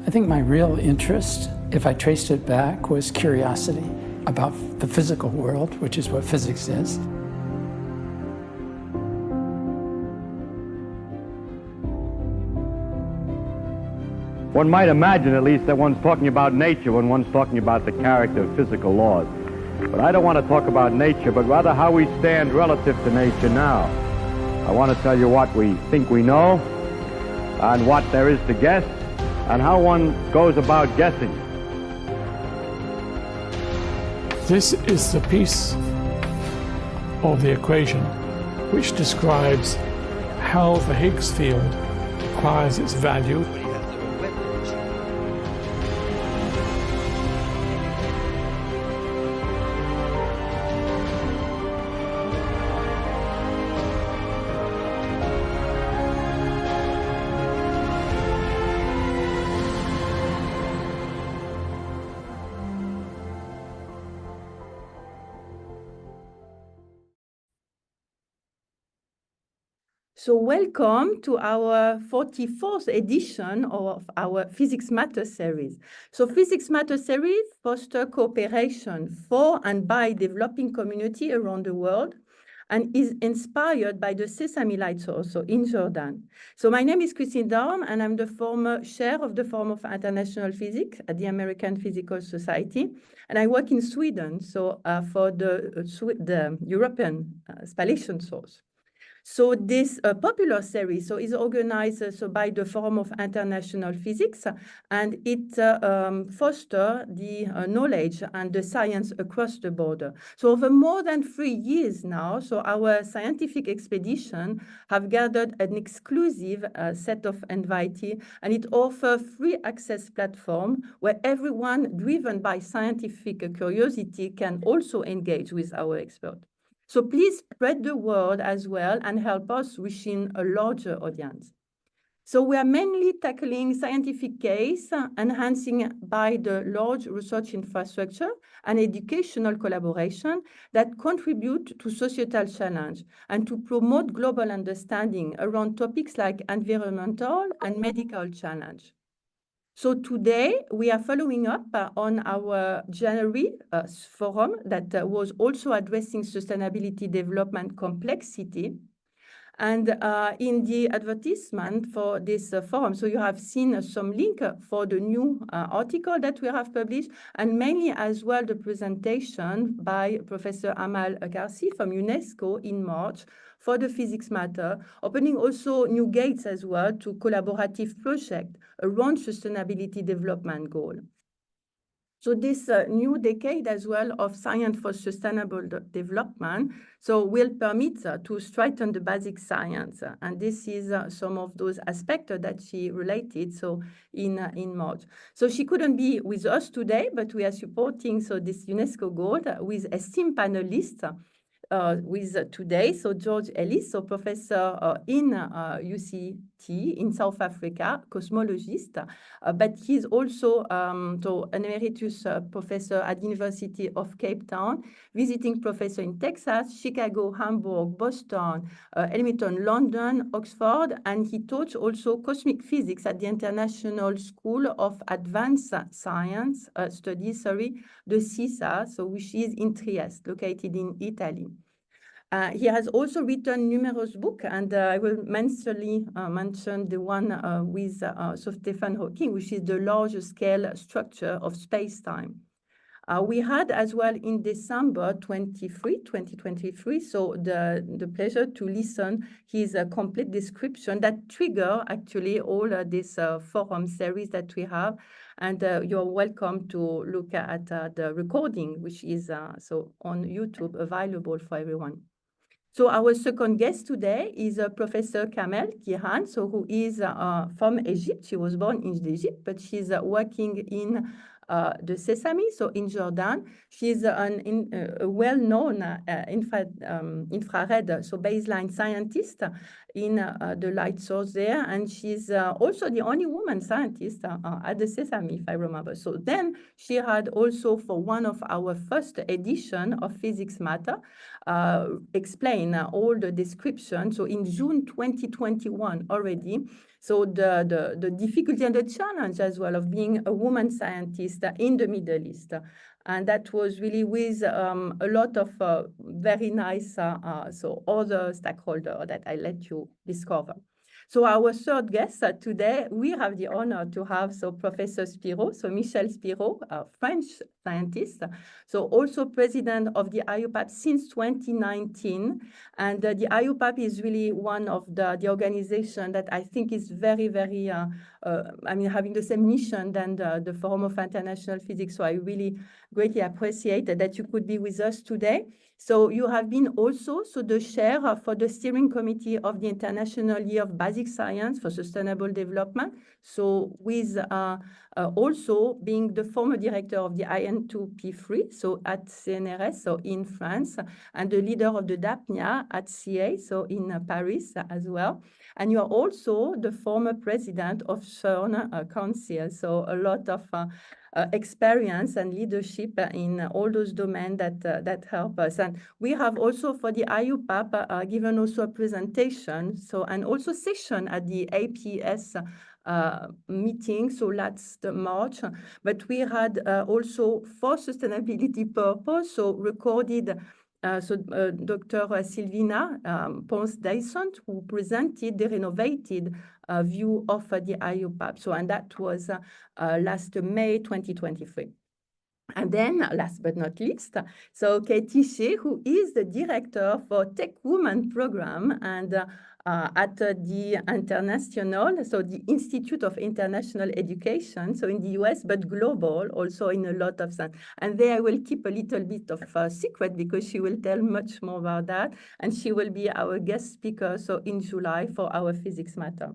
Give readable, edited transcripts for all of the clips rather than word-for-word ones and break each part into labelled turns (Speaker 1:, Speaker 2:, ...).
Speaker 1: I think my real interest, if I traced it back, was curiosity about the physical world, which is what physics is.
Speaker 2: One might imagine, at least, that one's talking about nature when one's talking about the character of physical laws. But I don't want to talk about nature, but rather how we stand relative to nature now. I want to tell you what we think we know, and what there is to guess, and how one goes about guessing.
Speaker 3: This is the piece of the equation which describes how the Higgs field acquires its value.
Speaker 4: So welcome to our 44th edition of our Physics Matter series. So Physics Matter series foster cooperation for and by developing community around the world and is inspired by the Sesame Lightsource, so in Jordan. So my name is Christine Dorm, and I'm the former chair of the Forum of International Physics at the American Physical Society. And I work in Sweden, so for the European Spallation Source. So this popular series is organized by the Forum of International Physics, and it fosters the knowledge and the science across the border. So over more than 3 years now, so our scientific expedition have gathered an exclusive set of invitees, and it offers free access platform where everyone driven by scientific curiosity can also engage with our experts. So please spread the word as well and help us reaching a larger audience. So we are mainly tackling scientific case, enhancing by the large research infrastructure and educational collaboration that contribute to societal challenge and to promote global understanding around topics like environmental and medical challenge. So today, we are following up on our January forum that was also addressing sustainability development complexity. And in the advertisement for this forum, so you have seen some link for the new article that we have published, and mainly as well the presentation by Professor Amal Karsi from UNESCO in March for the Physics Matter, opening also new gates as well to collaborative projects around sustainability development goal. So this new decade as well of science for sustainable development will permit to strengthen the basic science. And this is some of those aspects that she related in March. So she couldn't be with us today, but we are supporting this UNESCO goal with esteemed panelists with today. So George Ellis, professor in UCT in South Africa, cosmologist, but he's also an emeritus professor at the University of Cape Town, visiting professor in Texas, Chicago, Hamburg, Boston, Edmonton, London, Oxford, and he taught also cosmic physics at the International School of Advanced Science Studies, the CISA, which is in Trieste, located in Italy. He has also written numerous books, and I will mention the one with Stephen Hawking, which is the large-scale structure of space-time. We had as well in December 2023, the pleasure to listen his complete description that trigger actually all this forum series that we have. And you're welcome to look at the recording, which is on YouTube available for everyone. So our second guest today is Professor Kamel Kihan, who is from Egypt. She was born in Egypt, but she's working in the Sesame, in Jordan. She's a well-known infrared, baseline scientist in the light source there, and she's also the only woman scientist at the Sesame, if I remember. So then she had also, for one of our first edition of Physics Matter, explain all the description. So in June 2021 already, So the difficulty and the challenge as well of being a woman scientist in the Middle East. And that was really with a lot of very nice so other stakeholders that I let you discover. So our third guest today, we have the honor to have Professor Spiro, Michel Spiro, a French scientist, so also president of the IUPAP since 2019. And the IUPAP is really one of the organization that I think is very, very, having the same mission than the Forum of International Physics. So I really greatly appreciate that you could be with us today. So you have been also the chair for the steering committee of the International Year of Basic Science for Sustainable Development. So with also being the former director of the IN2P3, so at CNRS, so in France, and the leader of the DAPNIA at CA, so in Paris as well. And you are also the former president of CERN Council, so a lot of experience and leadership in all those domains that help us. And we have also for the IUPAP given also a presentation, so and also session at the APS meeting, so last March. But we had also for sustainability purpose, so recorded Dr. Sylvina Pons-Dyson, who presented the renovated view of the IUPAP. So, and that was last May 2023. And then, last but not least, so Katie Shea, who is the director for Tech Woman program and at the International, so the Institute of International Education, so in the US, but global, also in a lot of sense. And there I will keep a little bit of secret because she will tell much more about that. And she will be our guest speaker, so in July for our Physics Matter.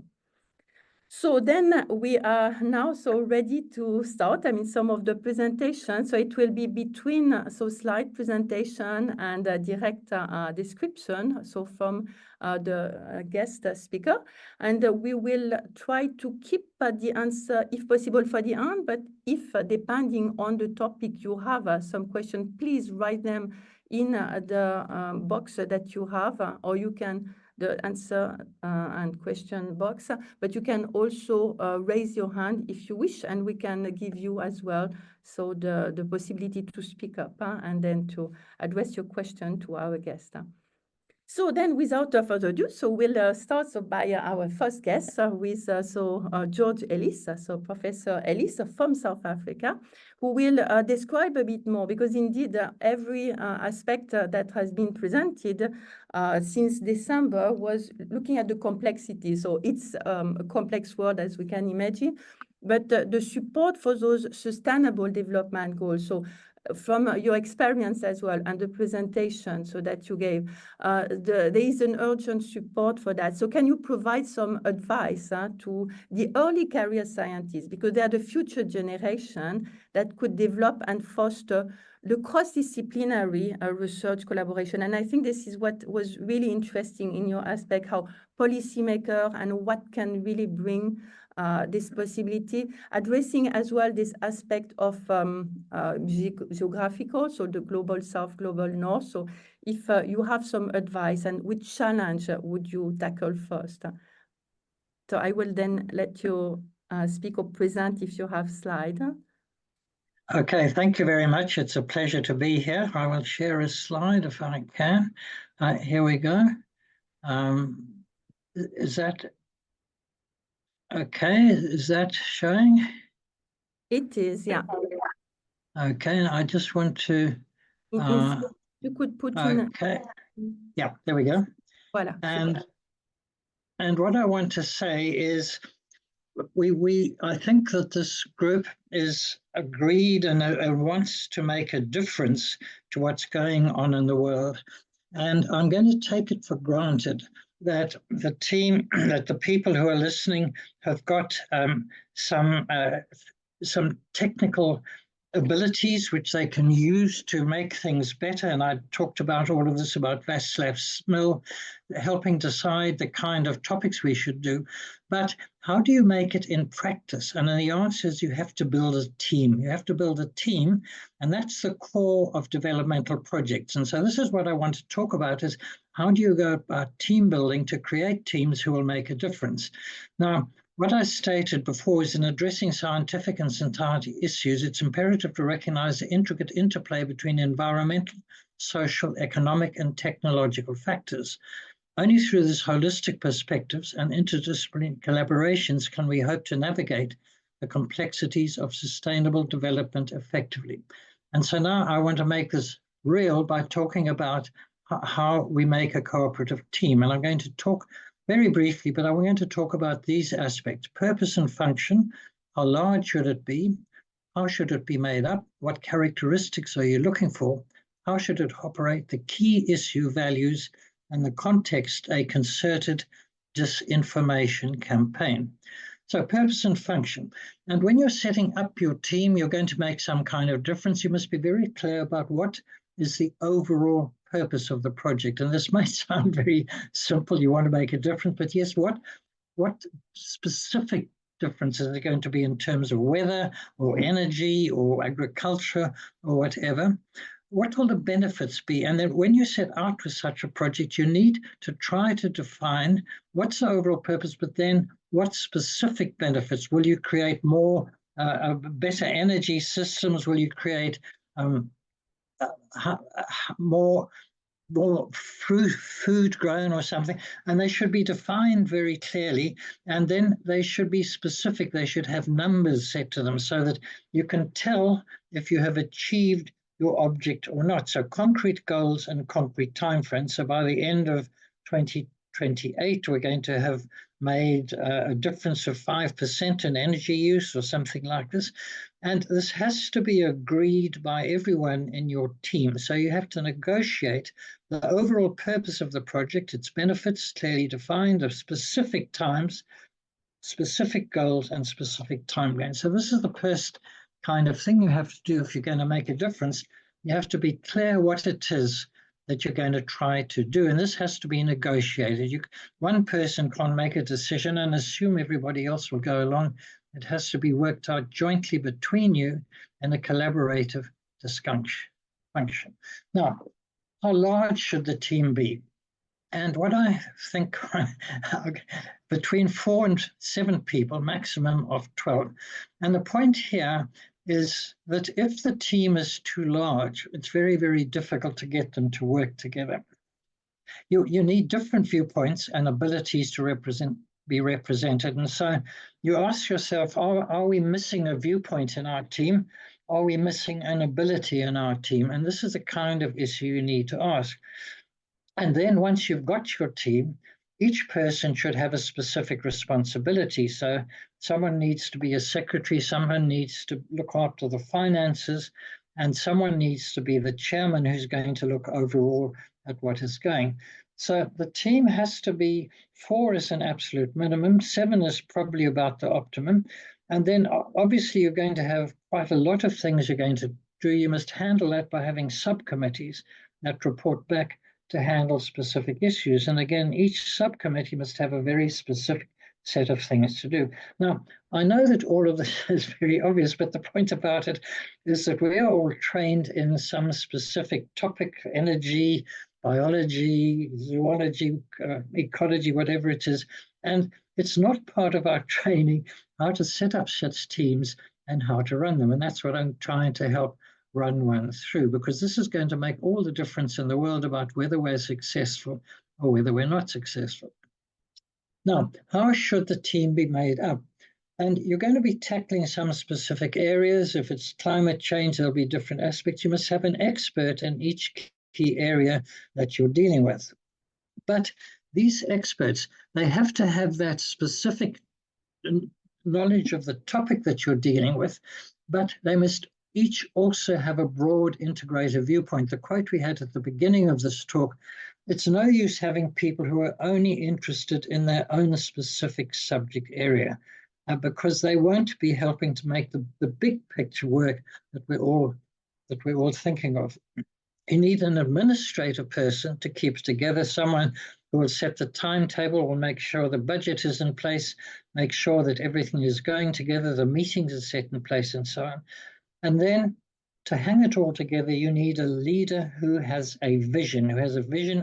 Speaker 4: So then we are now ready to start. Some of the presentations. So it will be between slide presentation and direct description. So from the guest speaker, and we will try to keep the answer if possible for the end. But if depending on the topic you have some questions, please write them in the box that you have, or you can. The answer and question box, but you can also raise your hand if you wish, and we can give you as well the possibility to speak up and then to address your question to our guest. So then, without further ado, we'll start by our first guest with George Ellis, Professor Ellis from South Africa, who will describe a bit more, because indeed every aspect that has been presented since December was looking at the complexity. So it's a complex word, as we can imagine, but the support for those sustainable development goals. So from your experience as well and the presentation that you gave, there is an urgent support for that. So can you provide some advice to the early career scientists, because they are the future generation that could develop and foster the cross-disciplinary research collaboration? And I think this is what was really interesting in your aspect, how policymaker and what can really bring this possibility, addressing as well this aspect of geographical, so the global south, global north. So if you have some advice, and which challenge would you tackle first? So I will then let you speak or present if you have slide.
Speaker 5: Okay, thank you very much. It's a pleasure to be here. I will share a slide if I can. Here we go. Is that okay? Is that showing?
Speaker 4: It is, yeah.
Speaker 5: Okay, I just want to...
Speaker 4: you could put in...
Speaker 5: Okay, yeah, there we go.
Speaker 4: Voilà.
Speaker 5: And what I want to say is I think that this group is agreed and wants to make a difference to what's going on in the world. And I'm going to take it for granted that the team, that the people who are listening have got some technical abilities which they can use to make things better. And I talked about all of this about Václav Smil helping decide the kind of topics we should do. But how do you make it in practice? And the answer is you have to build a team. You have to build a team, and that's the core of developmental projects. And so this is what I want to talk about, is how do you go about team building to create teams who will make a difference? Now, what I stated before is in addressing scientific and society issues, it's imperative to recognize the intricate interplay between environmental, social, economic, and technological factors. Only through these holistic perspectives and interdisciplinary collaborations can we hope to navigate the complexities of sustainable development effectively. And so now I want to make this real by talking about how we make a cooperative team. And I'm going to talk very briefly, but I'm going to talk about these aspects: purpose and function. How large should it be? How should it be made up? What characteristics are you looking for? How should it operate? The key issue, values, and the context, a concerted disinformation campaign. So purpose and function. And when you're setting up your team, you're going to make some kind of difference. You must be very clear about what is the overall purpose of the project. And this might sound very simple. You want to make a difference, but yes, what specific differences are going to be in terms of weather or energy or agriculture or whatever? What will the benefits be? And then when you set out with such a project, you need to try to define what's the overall purpose, but then what specific benefits? Will you create more, better energy systems? Will you create more food grown or something? And they should be defined very clearly, and then they should be specific. They should have numbers set to them so that you can tell if you have achieved your object or not. So concrete goals and concrete timeframes. So by the end of 2028, we're going to have made a difference of 5% in energy use or something like this. And this has to be agreed by everyone in your team. So you have to negotiate the overall purpose of the project, its benefits clearly defined, of specific times, specific goals, and specific timelines. So this is the first kind of thing you have to do if you're going to make a difference. You have to be clear what it is that you're going to try to do. And this has to be negotiated. One person can't make a decision and assume everybody else will go along. It has to be worked out jointly between you in a collaborative function. Now, how large should the team be? And what I think, between 4 and 7 people, maximum of 12. And the point here is that if the team is too large, it's very, very difficult to get them to work together. You need different viewpoints and abilities to be represented. And so you ask yourself, are we missing a viewpoint in our team? Are we missing an ability in our team? And this is the kind of issue you need to ask. And then once you've got your team, each person should have a specific responsibility. So someone needs to be a secretary, someone needs to look after the finances, and someone needs to be the chairman who's going to look overall at what is going. So the team has to be 4 as an absolute minimum, 7 is probably about the optimum. And then obviously you're going to have quite a lot of things you're going to do. You must handle that by having subcommittees that report back to handle specific issues. And again, each subcommittee must have a very specific set of things to do. Now, I know that all of this is very obvious, but the point about it is that we are all trained in some specific topic: energy, biology, zoology, ecology, whatever it is. And it's not part of our training how to set up such teams and how to run them. And that's what I'm trying to help run one through, because this is going to make all the difference in the world about whether we're successful or whether we're not successful. Now, how should the team be made up? And you're going to be tackling some specific areas. If it's climate change, there'll be different aspects. You must have an expert in each key area that you're dealing with. But these experts, they have to have that specific knowledge of the topic that you're dealing with, but they must each also have a broad integrated viewpoint. The quote we had at the beginning of this talk, it's no use having people who are only interested in their own specific subject area, because they won't be helping to make the big picture work that we're all thinking of. You need an administrative person to keep together, someone who will set the timetable, will make sure the budget is in place, make sure that everything is going together, the meetings are set in place, and so on. And then to hang it all together, you need a leader who has a vision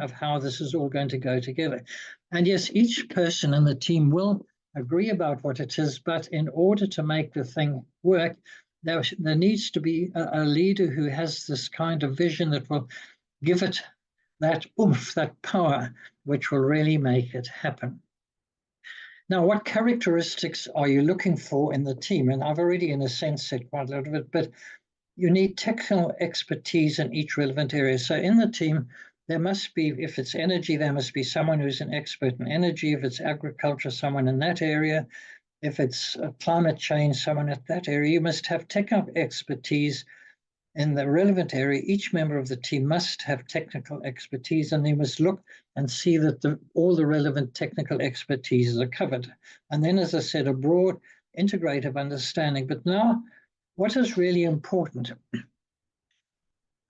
Speaker 5: of how this is all going to go together. And yes, each person in the team will agree about what it is, but in order to make the thing work, there needs to be a leader who has this kind of vision that will give it that oomph, that power, which will really make it happen. Now, what characteristics are you looking for in the team? And I've already, in a sense, said quite a lot of it, but you need technical expertise in each relevant area. So in the team, there must be, if it's energy, there must be someone who's an expert in energy. If it's agriculture, someone in that area. If it's climate change, someone at that area. You must have technical expertise in the relevant area. Each member of the team must have technical expertise, and they must look and see that all the relevant technical expertise are covered. And then, as I said, a broad integrative understanding. But now, what is really important?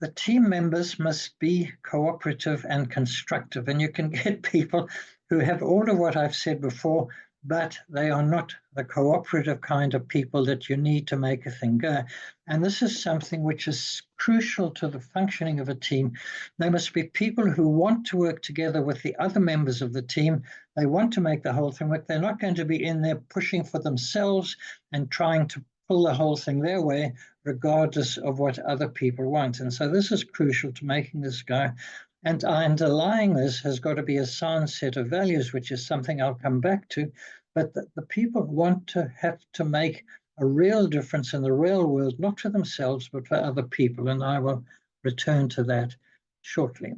Speaker 5: The team members must be cooperative and constructive, and you can get people who have all of what I've said before, but they are not the cooperative kind of people that you need to make a thing go. And this is something which is crucial to the functioning of a team. They must be people who want to work together with the other members of the team. They want to make the whole thing work. They're not going to be in there pushing for themselves and trying to pull the whole thing their way, regardless of what other people want. And so this is crucial to making this go. And underlying this has got to be a sound set of values, which is something I'll come back to. But the people want to have to make a real difference in the real world, not for themselves, but for other people. And I will return to that shortly.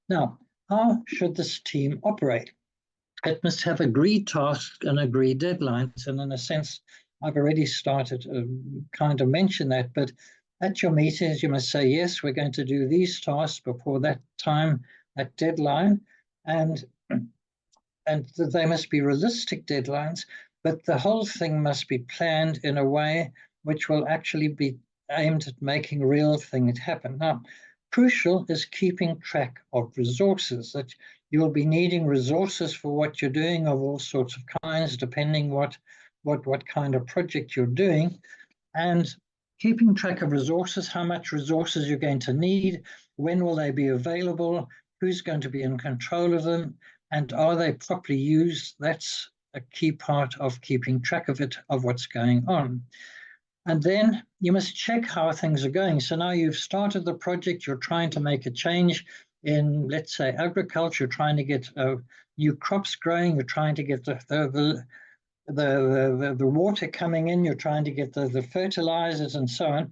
Speaker 5: Now, how should this team operate? It must have agreed tasks and agreed deadlines. And in a sense, I've already started to kind of mention that, but at your meetings, you must say, yes, we're going to do these tasks before that time, that deadline, and they must be realistic deadlines, but the whole thing must be planned in a way which will actually be aimed at making real things happen. Now, crucial is keeping track of resources, that you'll be needing resources for what you're doing of all sorts of kinds, depending what kind of project you're doing, and keeping track of resources, how much resources you're going to need, when will they be available, who's going to be in control of them, and are they properly used? That's a key part of keeping track of it, of what's going on. And then you must check how things are going. So now you've started the project, you're trying to make a change in, let's say, agriculture, you're trying to get new crops growing, you're trying to get the water coming in, you're trying to get the fertilizers and so on.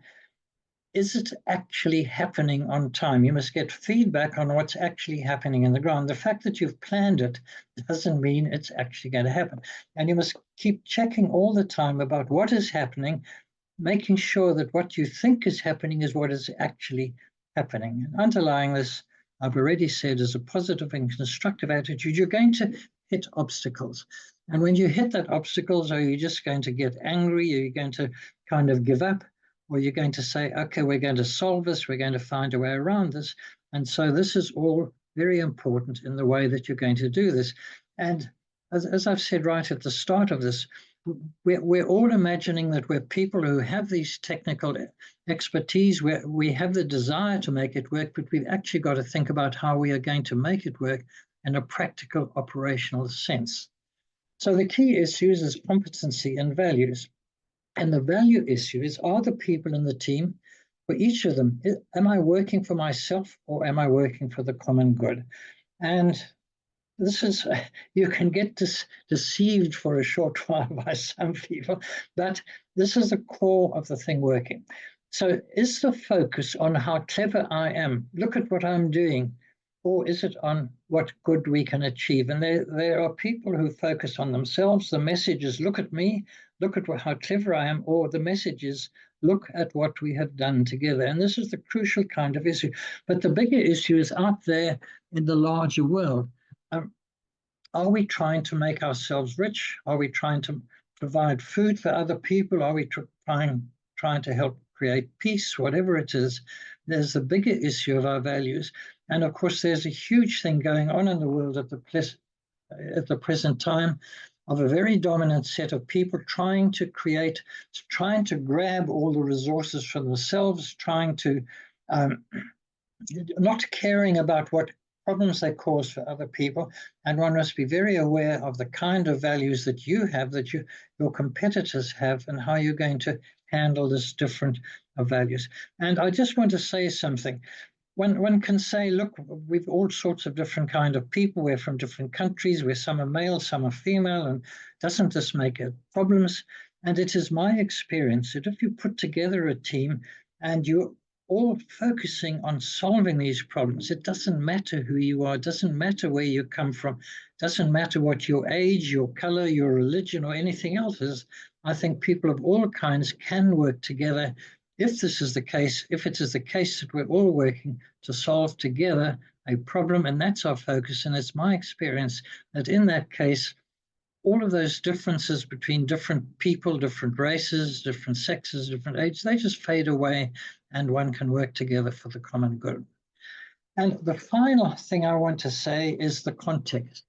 Speaker 5: Is it actually happening on time? You must get feedback on what's actually happening in the ground. The fact that you've planned it doesn't mean it's actually going to happen. And you must keep checking all the time about what is happening, making sure that what you think is happening is what is actually happening. And underlying this, I've already said, is a positive and constructive attitude. You're going to hit obstacles. And when you hit that obstacles, are you just going to get angry? Are you going to kind of give up? Or you're going to say, okay, we're going to solve this, we're going to find a way around this. And so this is all very important in the way that you're going to do this. And as I've said right at the start of this, we're all imagining that we're people who have these technical expertise, where we have the desire to make it work, but we've actually got to think about how we are going to make it work in a practical, operational sense. So the key issues is competency and values. And the value issue is, are the people in the team, for each of them, am I working for myself or am I working for the common good? And this is, you can get deceived for a short while by some people, but this is the core of the thing working. So is the focus on how clever I am? Look at what I'm doing. Or is it on what good we can achieve? And there are people who focus on themselves. The message is, look at me, look at how clever I am, or the message is, look at what we have done together. And this is the crucial kind of issue. But the bigger issue is out there in the larger world. Are we trying to make ourselves rich? Are we trying to provide food for other people? Are we trying to help create peace? Whatever it is, there's the bigger issue of our values. And of course, there's a huge thing going on in the world at the present time of a very dominant set of people trying to grab all the resources for themselves, trying to not caring about what problems they cause for other people. And one must be very aware of the kind of values that you have, that your competitors have, and how you're going to handle this different values. And I just want to say something. One can say, look, we've all sorts of different kind of people. We're from different countries, where some are male, some are female, and doesn't this make problems? And it is my experience that if you put together a team and you're all focusing on solving these problems, it doesn't matter who you are, it doesn't matter where you come from, it doesn't matter what your age, your color, your religion, or anything else is. I think people of all kinds can work together. If this is the case, if it is the case that we're all working to solve together a problem, and that's our focus, and it's my experience that in that case, all of those differences between different people, different races, different sexes, different ages, they just fade away, and one can work together for the common good. And the final thing I want to say is the context.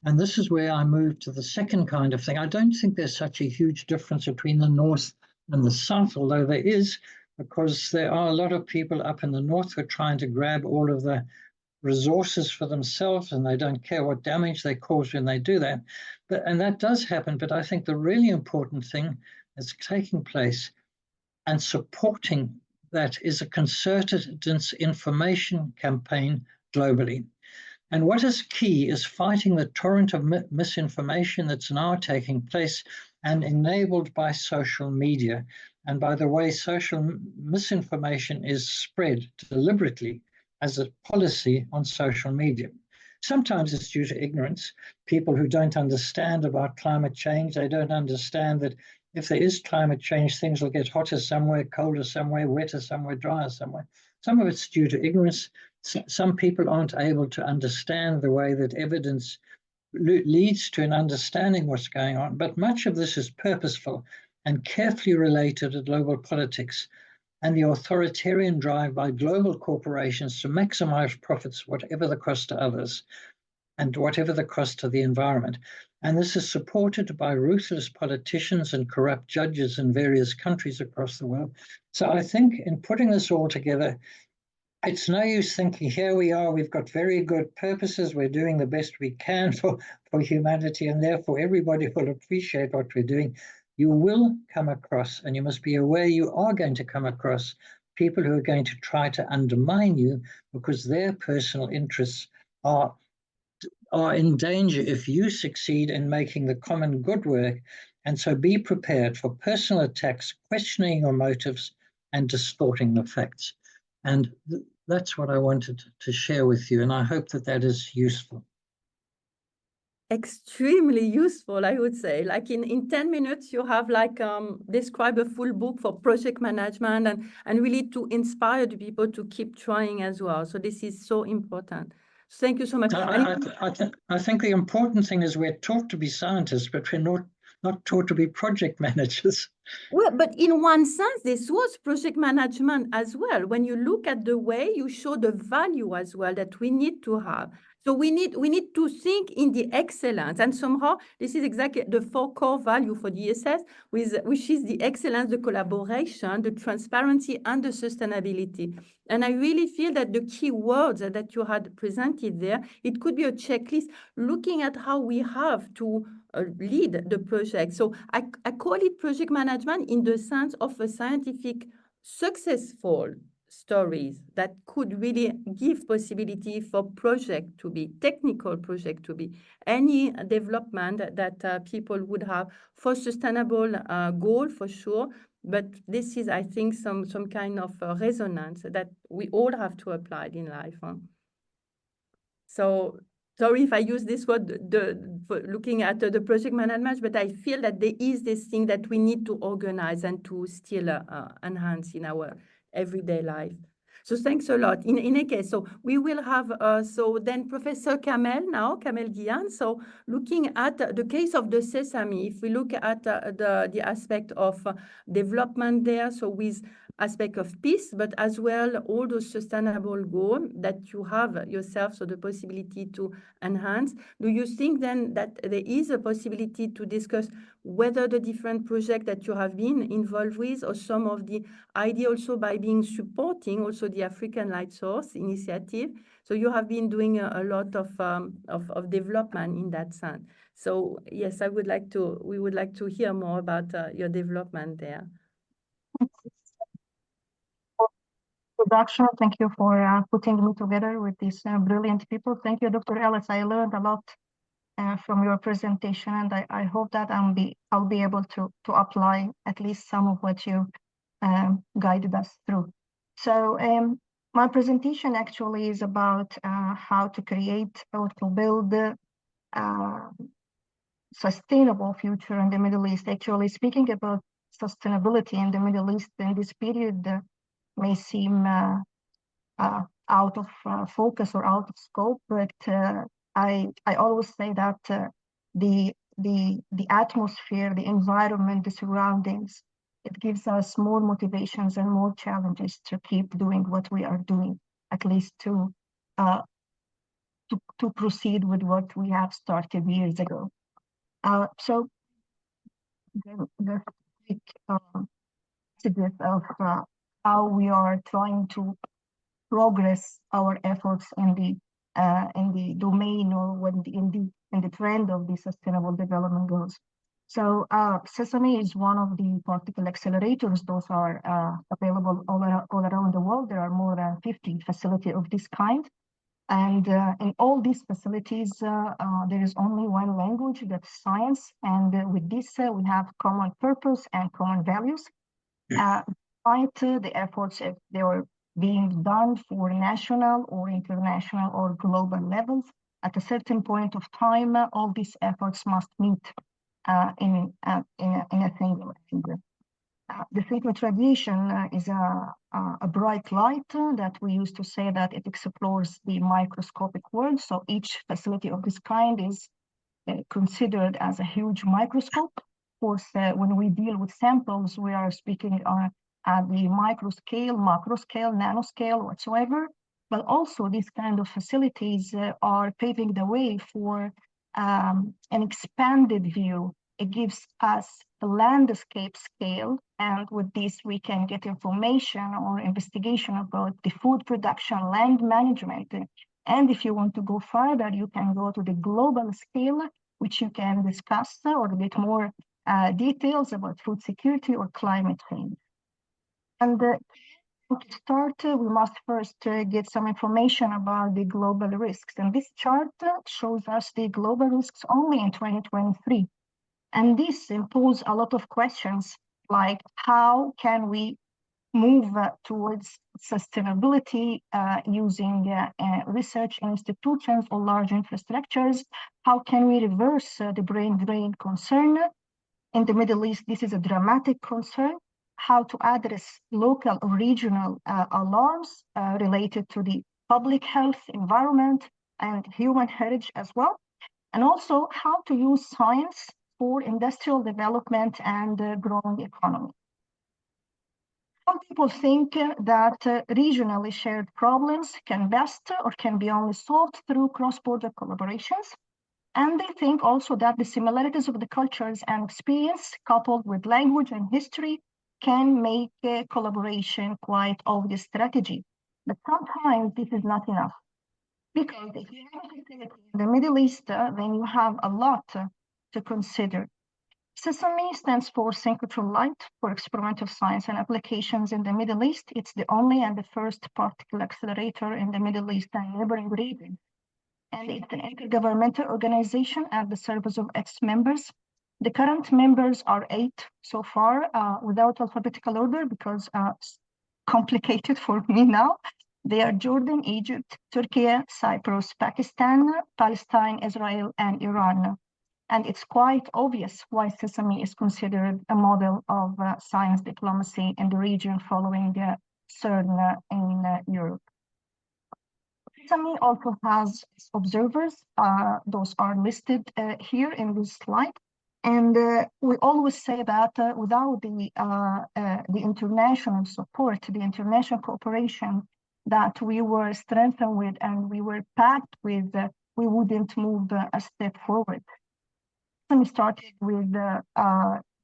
Speaker 5: And this is where I move to the second kind of thing. I don't think there's such a huge difference between the North and the South, although there is, because there are a lot of people up in the North who are trying to grab all of the resources for themselves, and they don't care what damage they cause when they do that. And that does happen, but I think the really important thing that's taking place and supporting that is a concerted disinformation campaign globally. And what is key is fighting the torrent of misinformation that's now taking place and enabled by social media. And by the way, social misinformation is spread deliberately as a policy on social media. Sometimes it's due to ignorance, people who don't understand about climate change. They don't understand that if there is climate change, things will get hotter somewhere, colder somewhere, wetter somewhere, drier somewhere. Some of it's due to ignorance. Some people aren't able to understand the way that evidence leads to an understanding what's going on. But much of this is purposeful and carefully related to global politics and the authoritarian drive by global corporations to maximize profits, whatever the cost to others and whatever the cost to the environment. And this is supported by ruthless politicians and corrupt judges in various countries across the world. So I think in putting this all together, it's no use thinking, here we are, we've got very good purposes, we're doing the best we can for humanity, and therefore everybody will appreciate what we're doing. You will come across, and you must be aware you are going to come across people who are going to try to undermine you because their personal interests are in danger if you succeed in making the common good work. And so be prepared for personal attacks, questioning your motives, and distorting the facts. And that's what I wanted to share with you, and I hope that that is useful.
Speaker 4: Extremely useful, I would say. Like in 10 minutes, you have like describe a full book for project management and really to inspire the people to keep trying as well. So this is so important. Thank you so much.
Speaker 5: I think the important thing is we're taught to be scientists, but we're not taught to be project managers.
Speaker 4: Well, but in one sense, this was project management as well. When you look at the way you show the value as well that we need to have. So we need to think in the excellence, and somehow this is exactly the 4 core value for DSS, which is the excellence, the collaboration, the transparency, and the sustainability. And I really feel that the key words that you had presented there, it could be a checklist looking at how we have to lead the project. So I call it project management in the sense of a scientific successful stories that could really give possibility for project to be, technical project to be, any development that people would have for sustainable goal for sure. But this is, I think, some kind of resonance that we all have to apply in life. So sorry if I use this word, for looking at the project management, but I feel that there is this thing that we need to organize and to still enhance in our everyday life. So thanks a lot. In any case, so we will have, so then Professor Kamel Guillan. So looking at the case of the sesame, if we look at the aspect of development there, so with aspect of peace, but as well all those sustainable goals that you have yourself, so the possibility to enhance. Do you think then that there is a possibility to discuss whether the different projects that you have been involved with, or some of the idea also by being supporting also the African Light Source initiative? So you have been doing a lot of development in that sense. So yes, we would like to hear more about your development there.
Speaker 6: Introduction. Thank you for putting me together with these brilliant people. Thank you, Dr. Ellis. I learned a lot from your presentation, and I hope that I'll be able to apply at least some of what you guided us through. So my presentation actually is about how to create or to build sustainable future in the Middle East. Actually, speaking about sustainability in the Middle East in this period may seem out of focus or out of scope, but I always say that the atmosphere, the environment, the surroundings, it gives us more motivations and more challenges to keep doing what we are doing, at least to proceed with what we have started years ago. So the quick messages of how we are trying to progress our efforts in the domain or in the trend of the Sustainable Development Goals. So Sesame is one of the particle accelerators. Those are available all around the world. There are more than 50 facilities of this kind. And in all these facilities, there is only one language, that's science. And with this, we have common purpose and common values. Despite the efforts, if they were being done for national or international or global levels, at a certain point of time, all these efforts must meet in a single finger. The frequent radiation is a bright light that we used to say that it explores the microscopic world. So each facility of this kind is considered as a huge microscope. Of course, when we deal with samples, we are speaking at the micro scale, macro scale, nanoscale, whatsoever. But also these kind of facilities are paving the way for an expanded view. It gives us a landscape scale, and with this we can get information or investigation about the food production, land management. And if you want to go further, you can go to the global scale, which you can discuss or get more details about food security or climate change. And to start, we must first get some information about the global risks. And this chart shows us the global risks only in 2023. And this imposes a lot of questions, like how can we move towards sustainability using research institutions or large infrastructures? How can we reverse the brain drain concern? In the Middle East, this is a dramatic concern. How to address local or regional alarms related to the public health, environment, and human heritage as well. And also how to use science for industrial development and growing economy. Some people think that regionally shared problems can best or can be only solved through cross-border collaborations. And they think also that the similarities of the cultures and experience coupled with language and history can make collaboration quite obvious strategy. But sometimes this is not enough. Because if you have a facility in the Middle East, then you have a lot to consider. Sesame stands for Synchrotron Light for experimental science and applications in the Middle East. It's the only and the first particle accelerator in the Middle East and neighboring regions. And it's an intergovernmental organization at the service of its members. The current members are 8 so far, without alphabetical order because it's complicated for me now. They are Jordan, Egypt, Turkey, Cyprus, Pakistan, Palestine, Israel, and Iran. And it's quite obvious why Sesame is considered a model of science diplomacy in the region following CERN in Europe. Sesame also has observers. Those are listed here in this slide. And we always say that without the international support, the international cooperation that we were strengthened with and we were packed with, we wouldn't move a step forward. We started with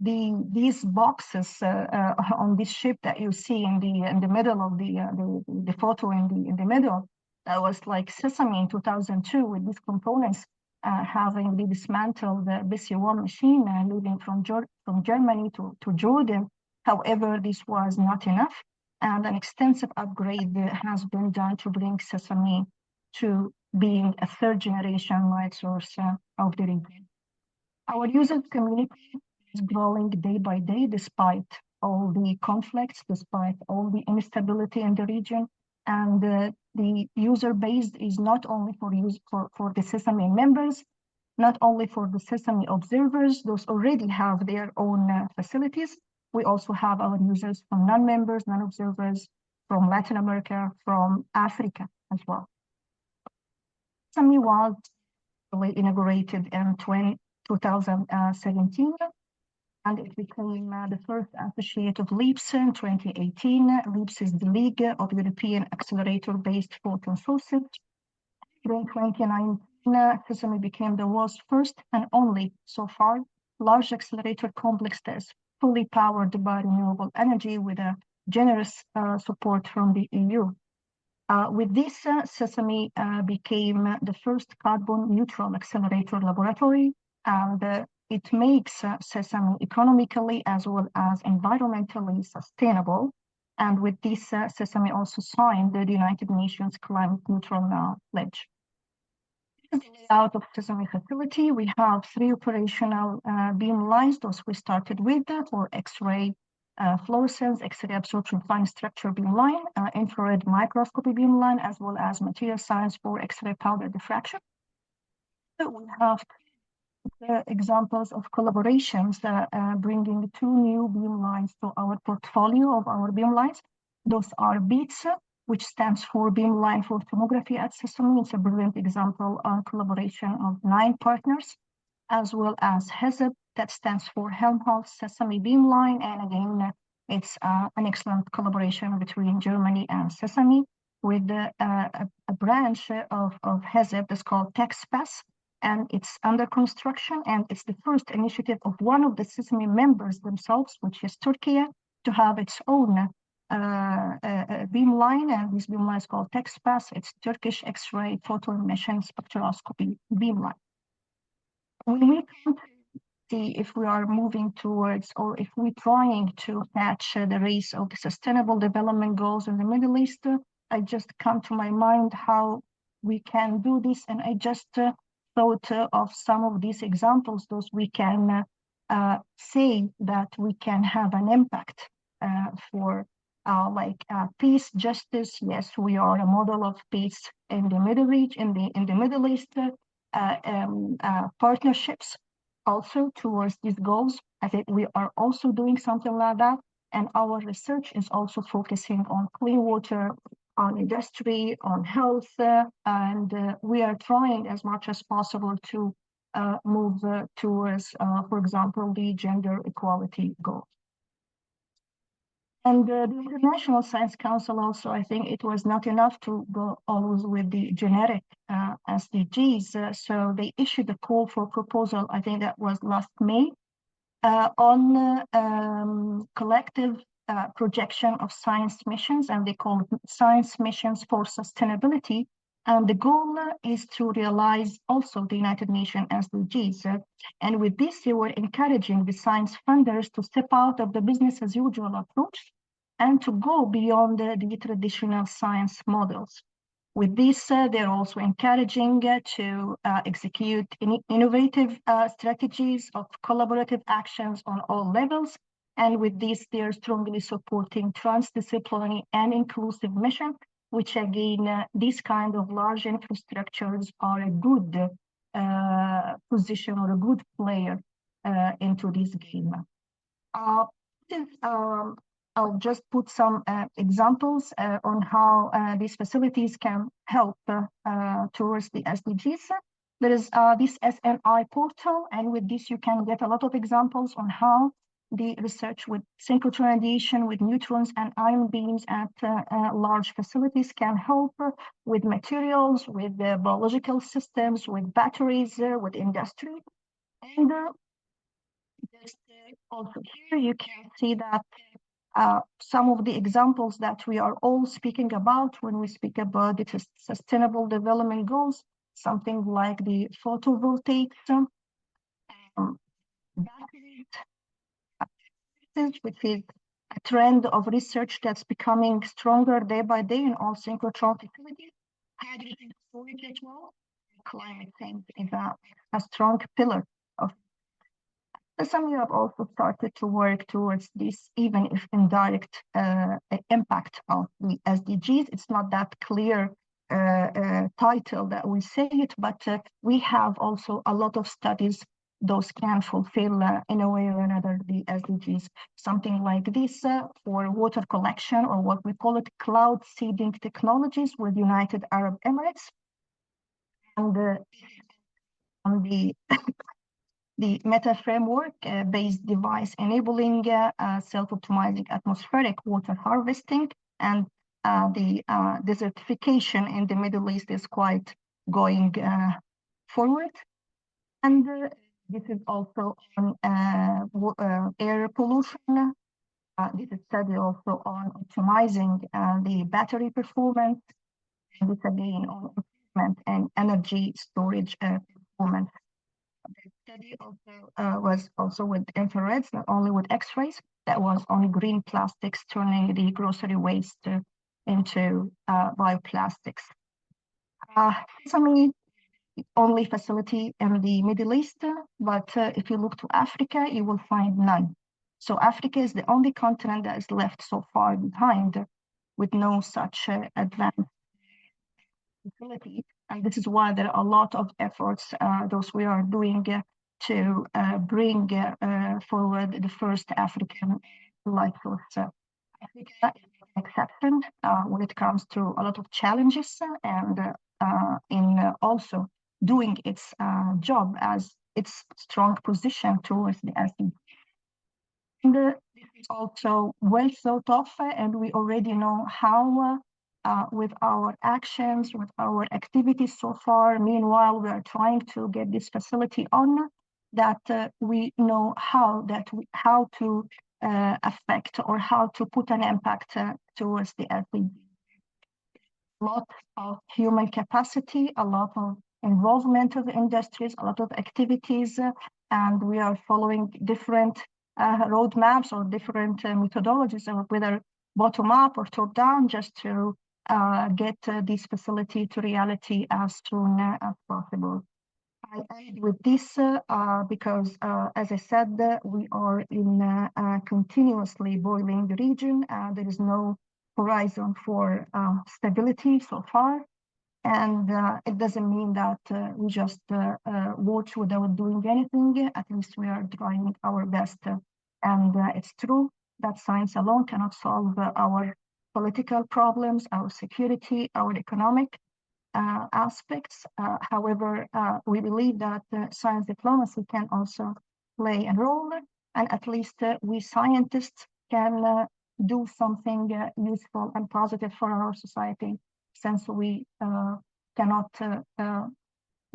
Speaker 6: these boxes on this ship that you see in the middle of the photo in the middle. That was like Sesame in 2002 with these components having the dismantled BC-1 machine leaving from Germany to Jordan. However, this was not enough, and an extensive upgrade has been done to bring Sesame to being a third-generation light source of the region. Our user community is growing day by day, despite all the conflicts, despite all the instability in the region. And the user base is not only for the Sesame members, not only for the Sesame observers, those already have their own facilities. We also have our users from non-members, non-observers, from Latin America, from Africa as well. Sesame was inaugurated in 2017, and it became the first associate of LEAPS in 2018. LEAPS is the League of European Accelerator-Based Photon Sources. During 2019, Sesame became the world's first and only, so far, large accelerator complex that is fully powered by renewable energy with a generous support from the EU. With this, Sesame became the first carbon-neutral accelerator laboratory, and it makes Sesame economically as well as environmentally sustainable. And with this, Sesame also signed the United Nations Climate Neutral Pledge. This is the layout of Sesame facility. We have 3 operational beam lines, those we started with for X-ray fluorescence, X-ray absorption fine structure beam line, infrared microscopy beam line, as well as material science for X-ray powder diffraction. So we have examples of collaborations bringing 2 new beam lines to our portfolio of our beam lines. Those are BEATS, which stands for Beam Line for Tomography at Sesame. It's a brilliant example of collaboration of 9 partners, as well as HESEP, that stands for Helmholtz Sesame Beam Line. And again, it's an excellent collaboration between Germany and Sesame with a branch of HESEP that's called TechSpace, and it's under construction, and it's the first initiative of one of the Sesame members themselves, which is Turkey, to have its own beam line, and this beam line is called TechSpace. It's Turkish X-ray photon emission spectroscopy beam line. When we come to see if we are moving towards, or if we're trying to catch the race of the Sustainable Development Goals in the Middle East, I just come to my mind how we can do this, and I just thought of some of these examples, those we can say that we can have an impact for peace, justice. Yes, we are a model of peace in the Middle East, in the Middle East, partnerships also towards these goals. I think we are also doing something like that, and our research is also focusing on clean water, on industry, on health, and we are trying as much as possible to move towards, for example, the gender equality goal. And the International Science Council also, I think it was not enough to go always with the generic SDGs. So they issued a call for proposal, I think that was last May, on collective projection of science missions, and they call it Science Missions for Sustainability. And the goal is to realize also the United Nations SDGs. And with this, they were encouraging the science funders to step out of the business as usual approach and to go beyond the traditional science models. With this, they're also encouraging to execute innovative strategies of collaborative actions on all levels. And with this, they're strongly supporting transdisciplinary and inclusive mission, which again, these kind of large infrastructures are a good position or a good player into this game. I'll just put some examples on how these facilities can help towards the SDGs. there is this SNI portal, and with this you can get a lot of examples on how the research with synchrotron radiation, with neutrons and ion beams at large facilities can help with materials, with biological systems, with batteries, with industry. And just also here you can see that some of the examples that we are all speaking about when we speak about the sustainable development goals, something like the photovoltaics, batteries, which is a trend of research that's becoming stronger day by day in all synchrotron facilities. Hydrogen storage as well. Climate change is a strong pillar of. Some have also started to work towards this, even if indirect impact of the SDGs. It's not that clear title that we say it, but we have also a lot of studies those can fulfill in a way or another the SDGs. Something like this for water collection, or what we call it cloud seeding technologies with United Arab Emirates. And on the the meta framework based device enabling self-optimizing atmospheric water harvesting, and the desertification in the Middle East is quite going forward. And this is also on air pollution. This is study also on optimizing the battery performance, and this again on improvement and energy storage performance. The study also was also with infrareds, not only with X-rays. That was on green plastics, turning the grocery waste into bioplastics. Sesame only facility in the Middle East, but if you look to Africa, you will find none. So Africa is the only continent that is left so far behind with no such advanced facility. And this is why there are a lot of efforts those we are doing to bring forward the first African light source. Africa is an exception when it comes to a lot of challenges and in also doing its job as its strong position towards the SDG. And this is also well thought of, and we already know how with our actions, with our activities so far. Meanwhile, we are trying to get this facility on, that we know how to affect or how to put an impact towards the SDG. A lot of human capacity, a lot of involvement of industries, a lot of activities, and we are following different roadmaps or different methodologies, whether bottom up or top down, just to get this facility to reality as soon as possible. I end with this because, as I said, we are in a continuously boiling region. There is no horizon for stability so far. And it doesn't mean that we just watch without doing anything. At least we are trying our best. And it's true that science alone cannot solve our political problems, our security, our economic aspects. However, we believe that science diplomacy can also play a role, and at least we scientists can do something useful and positive for our society, since we cannot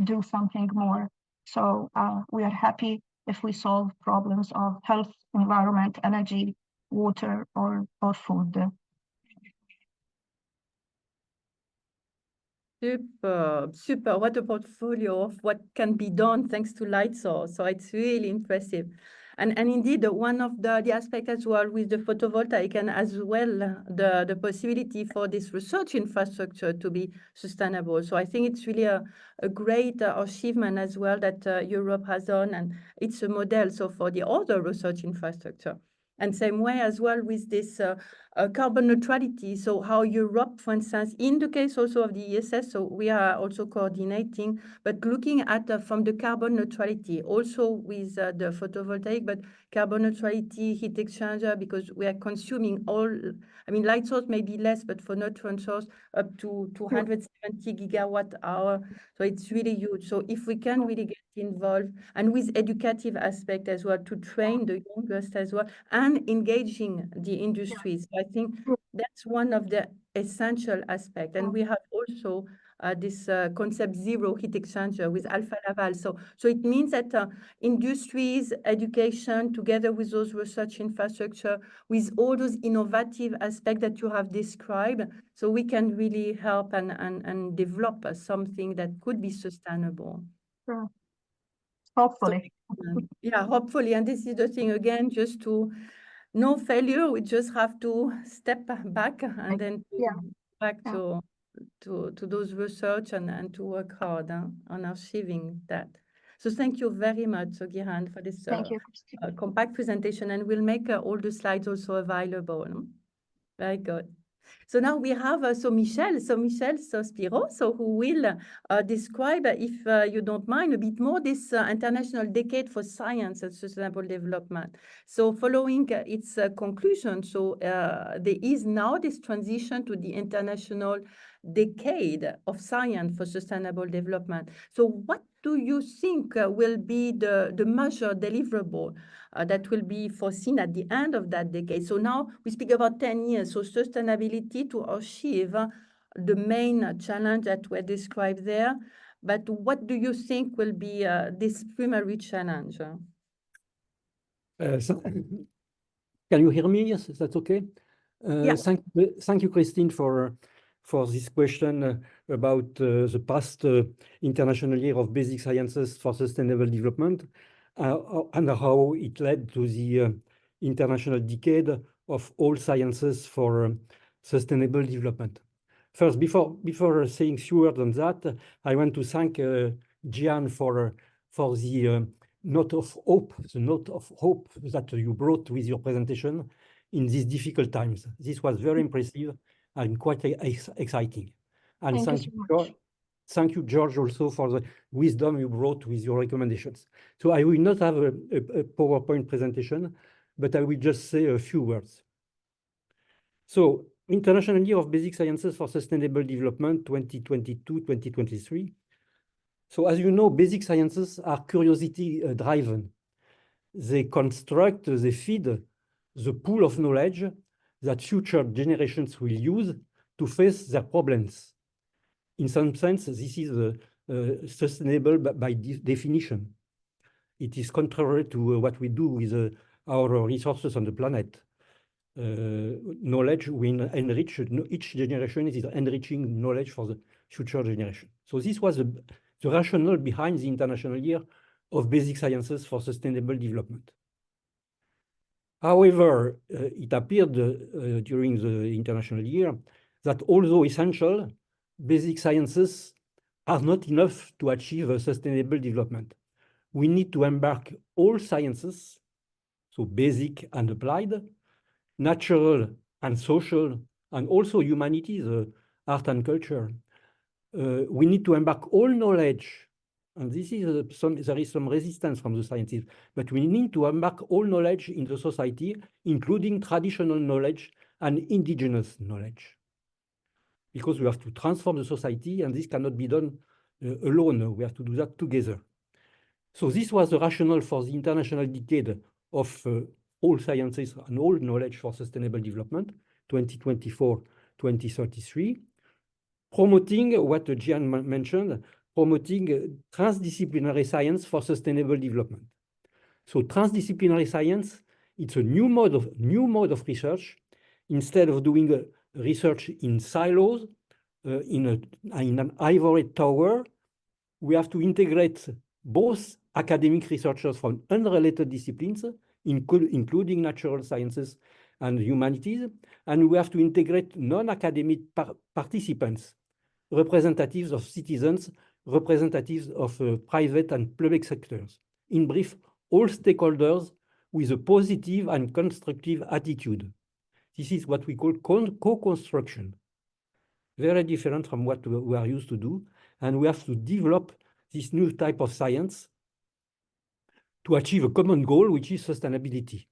Speaker 6: do something more. So we are happy if we solve problems of health, environment, energy, water, or food.
Speaker 4: Super. What a portfolio of what can be done thanks to light source. So it's really impressive. And indeed, one of the aspects as well with the photovoltaic, and as well the possibility for this research infrastructure to be sustainable. So I think it's really a great achievement as well that Europe has done, and it's a model so for the other research infrastructure. And same way as well with this carbon neutrality. So how Europe, for instance, in the case also of the ESS, so we are also coordinating, but looking at from the carbon neutrality, also with the photovoltaic, but carbon neutrality, heat exchanger, because we are consuming all, I mean, light source may be less, but for neutron source up to 270 gigawatt hour. So it's really huge. So if we can really get involved, and with educative aspect as well, to train the youngest as well, and engaging the industries. So I think that's one of the essential aspects. And we have also this concept zero heat exchanger with Alpha Laval. So it means that industries, education, together with those research infrastructure, with all those innovative aspects that you have described, so we can really help and develop something that could be sustainable.
Speaker 6: Sure. Hopefully.
Speaker 4: Yeah, hopefully. And this is the thing again, just to no failure. We just have to step back and then back to those research and to work hard on achieving that. So thank you very much, Giran, for this
Speaker 6: Thank you, Christine.
Speaker 4: compact presentation, and we'll make all the slides also available. Very good. So now we have Michel Sospiro, who will describe, if you don't mind, a bit more this International Decade for Science and Sustainable Development. So following its conclusion, so there is now this transition to the International Decade of Science for Sustainable Development. So what do you think will be the measure deliverable that will be foreseen at the end of that decade? So now we speak about 10 years, so sustainability to achieve the main challenge that were described there. But what do you think will be this primary challenge?
Speaker 7: Can you hear me? Yes, is that okay?
Speaker 4: Yeah.
Speaker 7: Thank you, Christine, for this question about the past International Year of Basic Sciences for Sustainable Development and how it led to the International Decade of All Sciences for Sustainable Development. First, before saying a few words on that, I want to thank Gian for the note of hope, that you brought with your presentation in these difficult times. This was very impressive and quite exciting. And thank you, George, also for the wisdom you brought with your recommendations. So I will not have a PowerPoint presentation, but I will just say a few words. So International Year of Basic Sciences for Sustainable Development 2022-2023. So as you know, basic sciences are curiosity-driven. They construct, they feed the pool of knowledge that future generations will use to face their problems. In some sense, this is sustainable by definition. It is contrary to what we do with our resources on the planet. Knowledge we enrich, each generation is enriching knowledge for the future generation. So this was the rationale behind the International Year of Basic Sciences for Sustainable Development. However, it appeared during the International Year that although essential, basic sciences are not enough to achieve a sustainable development. We need to embark all sciences, so basic and applied, natural and social, and also humanities, art and culture. We need to embark all knowledge, and this is there is some resistance from the scientists, but we need to embark all knowledge in the society, including traditional knowledge and indigenous knowledge. Because we have to transform the society, and this cannot be done alone. We have to do that together. So this was the rationale for the International Decade of All Sciences and All Knowledge for Sustainable Development, 2024-2033, promoting what Gian mentioned, promoting transdisciplinary science for sustainable development. So transdisciplinary science, it's a new mode of research. Instead of doing research in silos, in an ivory tower, we have to integrate both academic researchers from unrelated disciplines, including natural sciences and humanities, and we have to integrate non-academic participants, representatives of citizens, representatives of private and public sectors. In brief, all stakeholders with a positive and constructive attitude. This is what we call co-construction. Very different from what we are used to do. And we have to develop this new type of science to achieve a common goal, which is sustainability.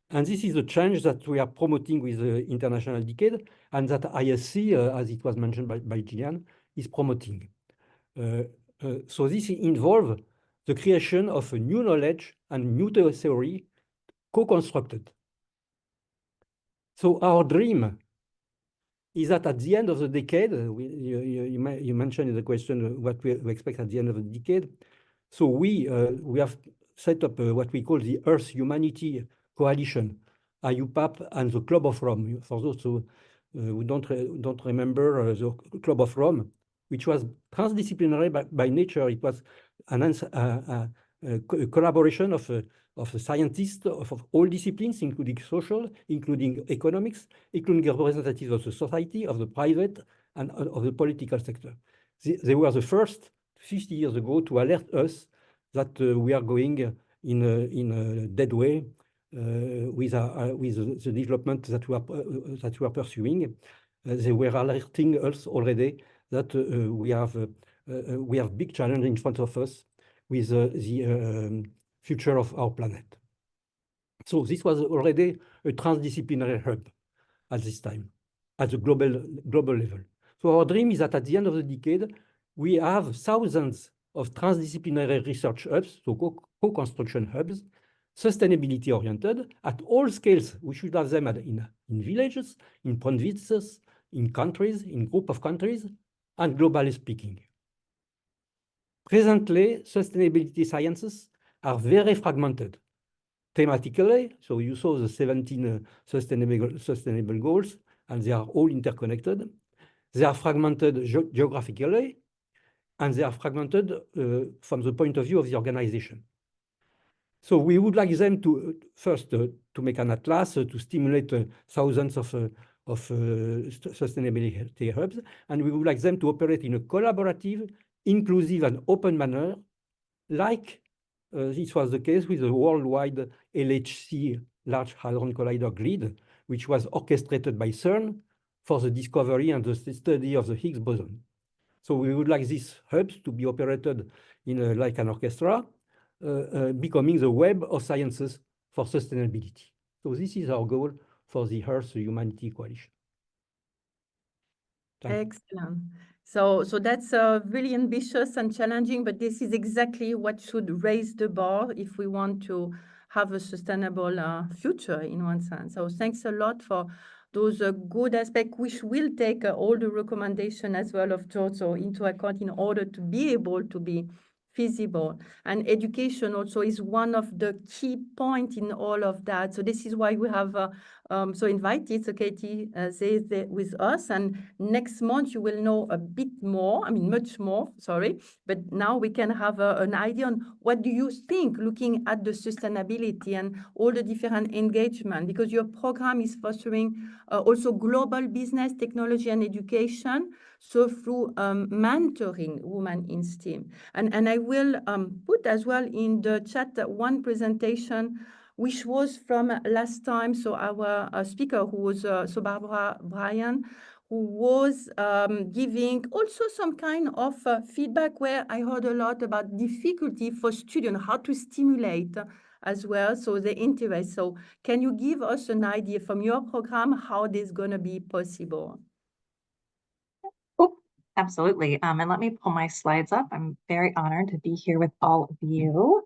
Speaker 7: And this is the change that we are promoting with the International Decade, and that ISC, as it was mentioned by Gillian, is promoting. So this involves the creation of a new knowledge and new theory co-constructed. So our dream is that at the end of the decade, you mentioned in the question what we expect at the end of the decade. So we have set up what we call the Earth Humanity Coalition, IUPAP, and the Club of Rome. For those who don't remember the Club of Rome, which was transdisciplinary by nature. It was a collaboration of scientists of all disciplines, including social, including economics, including representatives of the society, of the private, and of the political sector. They were the first 50 years ago to alert us that we are going in a dead way with the development that we are pursuing. They were alerting us already that we have big challenge in front of us with the future of our planet. So this was already a transdisciplinary hub at this time, at the global level. So our dream is that at the end of the decade, we have thousands of transdisciplinary research hubs, so co-construction hubs, sustainability-oriented at all scales. We should have them in villages, in provinces, in countries, in group of countries, and globally speaking. Presently, sustainability sciences are very fragmented thematically. So you saw the 17 sustainable goals, and they are all interconnected. They are fragmented geographically, and they are fragmented from the point of view of the organization. So we would like them to first to make an atlas to stimulate thousands of sustainability hubs, and we would like them to operate in a collaborative, inclusive, and open manner, like this was the case with the worldwide LHC Large Hadron Collider GLID, which was orchestrated by CERN for the discovery and the study of the Higgs boson. So we would like these hubs to be operated in like an orchestra, becoming the web of sciences for sustainability. So this is our goal for the Earth Humanity Coalition.
Speaker 4: Excellent. So that's really ambitious and challenging, but this is exactly what should raise the bar if we want to have a sustainable future in one sense. So thanks a lot for those good aspects, which will take all the recommendation as well of George into account in order to be able to be feasible. And education also is one of the key points in all of that. So this is why we have invited Katie with us. And next month you will know a bit more, much more, sorry. But now we can have an idea on what do you think, looking at the sustainability and all the different engagement, because your program is fostering also global business, technology, and education. So through mentoring women in STEAM. And I will put as well in the chat one presentation which was from last time. So our speaker who was Barbara Bryan, who was giving also some kind of feedback where I heard a lot about difficulty for students, how to stimulate as well, so the interest. So can you give us an idea from your program how this is going to be possible?
Speaker 8: Oh, absolutely. And let me pull my slides up. I'm very honored to be here with all of you.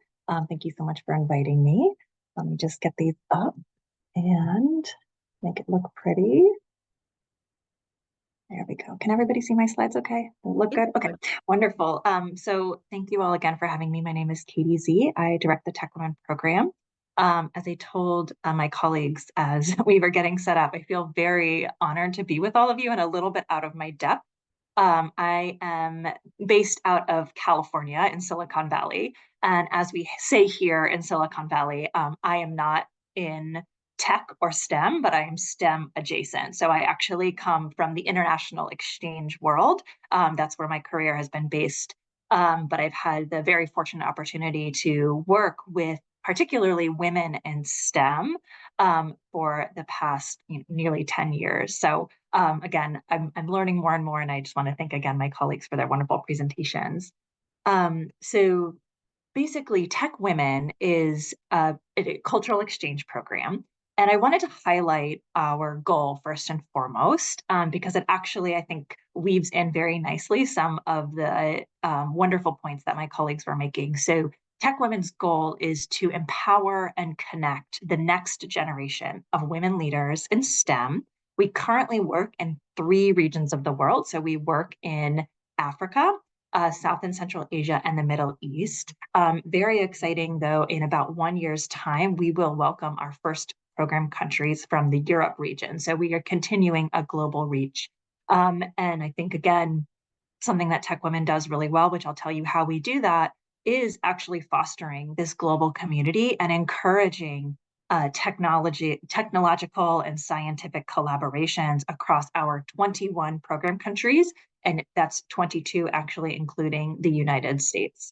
Speaker 8: Thank you so much for inviting me. Let me just get these up and make it look pretty. There we go. Can everybody see my slides okay? They look good? Okay, wonderful. So thank you all again for having me. My name is Katie Z. I direct the Tech Women program. As I told my colleagues as we were getting set up, I feel very honored to be with all of you and a little bit out of my depth. I am based out of California in Silicon Valley. And as we say here in Silicon Valley, I am not in tech or STEM, but I am STEM adjacent. So I actually come from the international exchange world. That's where my career has been based. But I've had the very fortunate opportunity to work with particularly women in STEM, for the past nearly 10 years. So again, I'm learning more and more, and I just want to thank again my colleagues for their wonderful presentations. So basically, Tech Women is a cultural exchange program. And I wanted to highlight our goal first and foremost, because it actually, I think, weaves in very nicely some of the wonderful points that my colleagues were making. So Tech Women's goal is to empower and connect the next generation of women leaders in STEM. We currently work in 3 regions of the world. So we work in Africa, South and Central Asia, and the Middle East. Very exciting, though, in about 1 year's time, we will welcome our first program countries from the Europe region. So we are continuing a global reach. And I think, again, something that Tech Women does really well, which I'll tell you how we do that, is actually fostering this global community and encouraging technological and scientific collaborations across our 21 program countries, and that's 22 actually including the United States.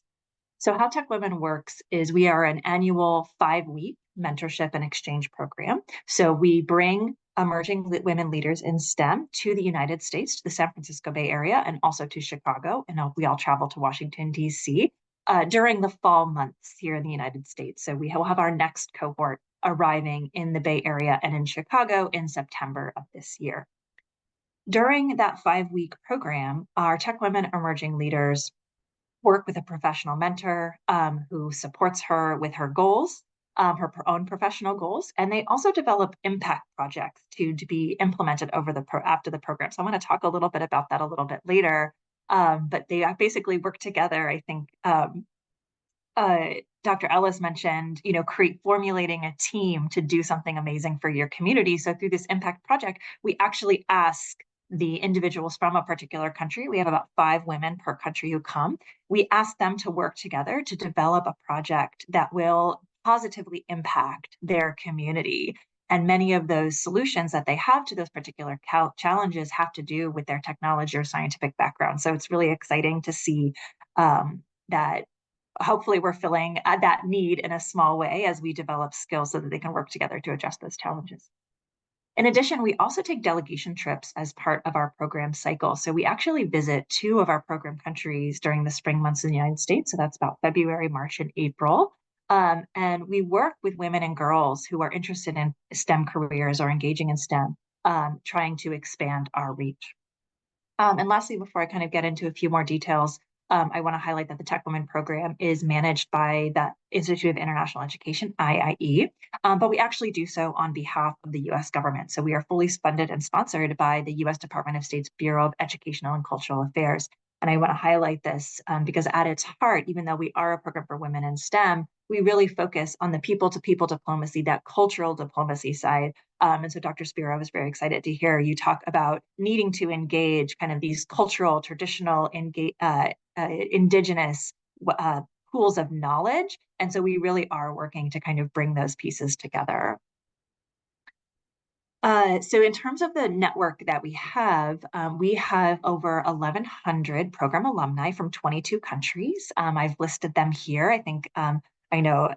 Speaker 8: So how Tech Women works is we are an annual 5-week mentorship and exchange program. So we bring emerging women leaders in STEM to the United States, to the San Francisco Bay Area, and also to Chicago. And we all travel to Washington, D.C. During the fall months here in the United States. So we will have our next cohort arriving in the Bay Area and in Chicago in September of this year. During that 5-week program, our Tech Women emerging leaders work with a professional mentor who supports her with her goals, her own professional goals, and they also develop impact projects to be implemented after the program. So I want to talk a little bit about that a little bit later, but they basically work together. I think Dr. Ellis mentioned, formulating a team to do something amazing for your community. So through this impact project, we actually ask the individuals from a particular country. We have about 5 women per country who come. We ask them to work together to develop a project that will positively impact their community. And many of those solutions that they have to those particular challenges have to do with their technology or scientific background. So it's really exciting to see that hopefully we're filling that need in a small way as we develop skills so that they can work together to address those challenges. In addition, we also take delegation trips as part of our program cycle. So we actually visit 2 of our program countries during the spring months in the United States. So that's about February, March, and April. And we work with women and girls who are interested in STEM careers or engaging in STEM, trying to expand our reach. And lastly, before I kind of get into a few more details, I want to highlight that the Tech Women program is managed by the Institute of International Education, IIE, but we actually do so on behalf of the U.S. government. So we are fully funded and sponsored by the U.S. Department of State's Bureau of Educational and Cultural Affairs. And I want to highlight this because at its heart, even though we are a program for women in STEM, we really focus on the people-to-people diplomacy, that cultural diplomacy side. And so Dr. Spiro, I was very excited to hear you talk about needing to engage kind of these cultural, traditional, indigenous pools of knowledge. And so we really are working to kind of bring those pieces together. So in terms of the network that we have over 1,100 program alumni from 22 countries. I've listed them here. I think I know,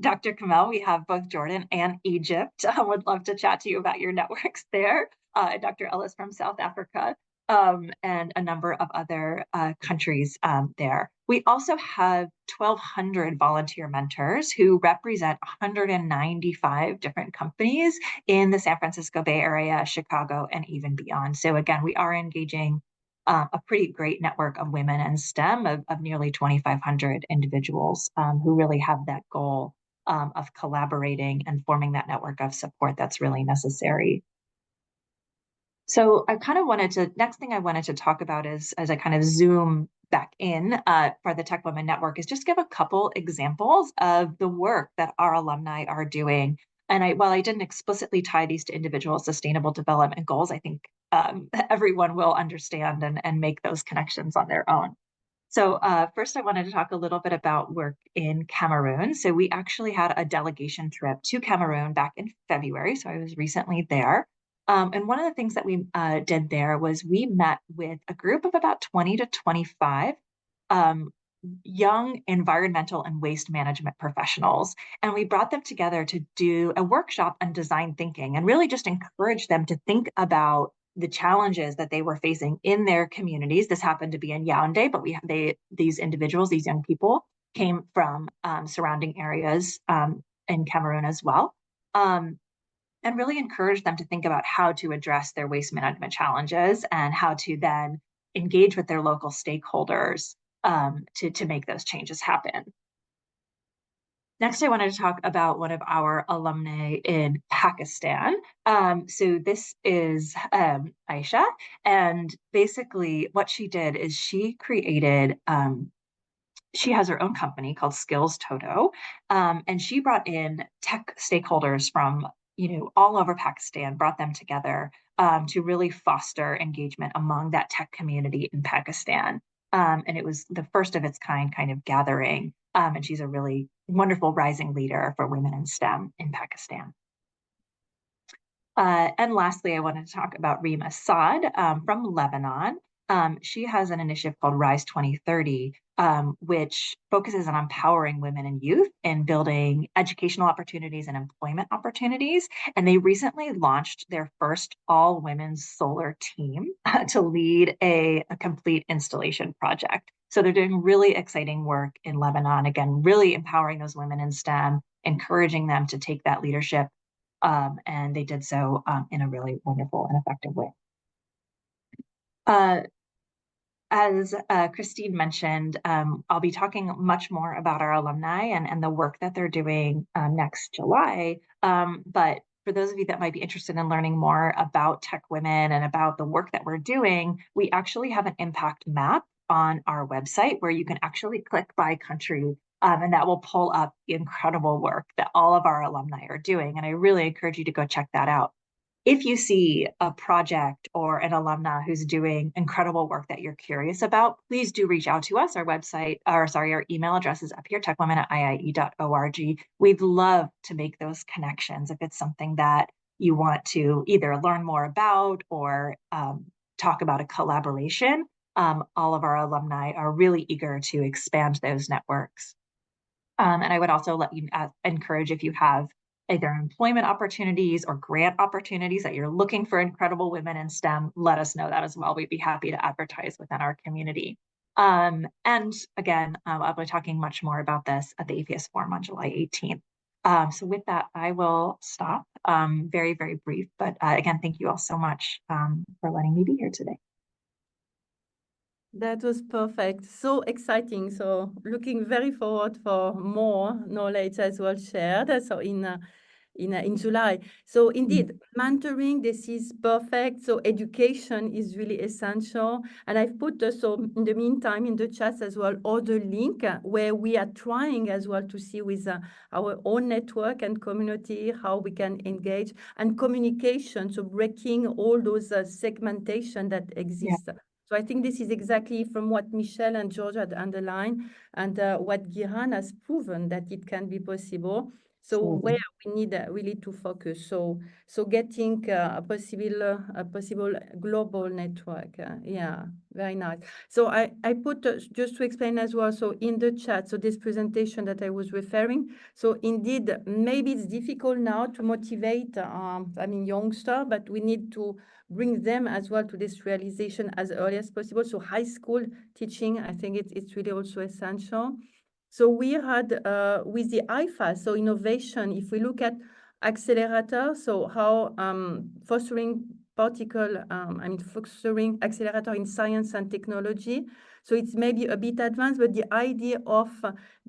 Speaker 8: Dr. Kamel, we have both Jordan and Egypt. I would love to chat to you about your networks there. Dr. Ellis from South Africa, and a number of other countries there. We also have 1,200 volunteer mentors who represent 195 different companies in the San Francisco Bay Area, Chicago, and even beyond. So again, we are engaging a pretty great network of women in STEM of nearly 2,500 individuals who really have that goal of collaborating and forming that network of support that's really necessary. So I kind of next thing I wanted to talk about is, as I kind of zoom back in for the Tech Women Network, is just give a couple examples of the work that our alumni are doing. And while I didn't explicitly tie these to individual sustainable development goals, I think everyone will understand and make those connections on their own. So first, I wanted to talk a little bit about work in Cameroon. So we actually had a delegation trip to Cameroon back in February. So I was recently there. And one of the things that we did there was we met with a group of about 20 to 25 young environmental and waste management professionals. And we brought them together to do a workshop on design thinking and really just encourage them to think about the challenges that they were facing in their communities. This happened to be in Yaoundé, but these individuals, these young people, came from surrounding areas in Cameroon as well. And really encourage them to think about how to address their waste management challenges and how to then engage with their local stakeholders to make those changes happen. Next, I wanted to talk about one of our alumni in Pakistan. So this is Aisha, and basically what she did is she created she has her own company called Skills Toto, and she brought in tech stakeholders from all over Pakistan, brought them together to really foster engagement among that tech community in Pakistan. And it was the first of its kind of gathering. And she's a really wonderful rising leader for women in STEM in Pakistan. And lastly, I wanted to talk about Rima Saad from Lebanon. She has an initiative called Rise 2030, which focuses on empowering women and youth in building educational opportunities and employment opportunities. And they recently launched their first all-women's solar team to lead a complete installation project. So they're doing really exciting work in Lebanon, again, really empowering those women in STEM, encouraging them to take that leadership. And they did so in a really wonderful and effective way. As Christine mentioned, I'll be talking much more about our alumni and the work that they're doing next July. But for those of you that might be interested in learning more about Tech Women and about the work that we're doing, we actually have an impact map on our website where you can actually click by country, and that will pull up the incredible work that all of our alumni are doing. And I really encourage you to go check that out. If you see a project or an alumna who's doing incredible work that you're curious about, please do reach out to us. Our website, our email address is up here, techwomen@iie.org. We'd love to make those connections if it's something that you want to either learn more about or talk about a collaboration. All of our alumni are really eager to expand those networks. And I would also let you encourage, if you have either employment opportunities or grant opportunities that you're looking for incredible women in STEM, let us know that as well. We'd be happy to advertise within our community. And again, I'll be talking much more about this at the APS Forum on July 18th. So with that, I will stop. Very, very brief, but again, thank you all so much for letting me be here today.
Speaker 4: That was perfect. So exciting. So looking very forward for more knowledge as well shared. So in July. So indeed, mentoring, this is perfect. So education is really essential. And I've put also in the meantime in the chat as well, other link where we are trying as well to see with our own network and community how we can engage, and communication. So breaking all those segmentation that exist. Yeah. So I think this is exactly from what Michelle and George had underlined, and what Giran has proven that it can be possible. So where we need really to focus. So getting a possible global network. Yeah, very nice. So I put just to explain as well. So in the chat, so this presentation that I was referring. So indeed, maybe it's difficult now to motivate. Youngster, but we need to bring them as well to this realization as early as possible. So high school teaching, I think it's really also essential. So we had with the IFA, so innovation, if we look at accelerator, so how fostering fostering accelerator in science and technology. So it's maybe a bit advanced, but the idea of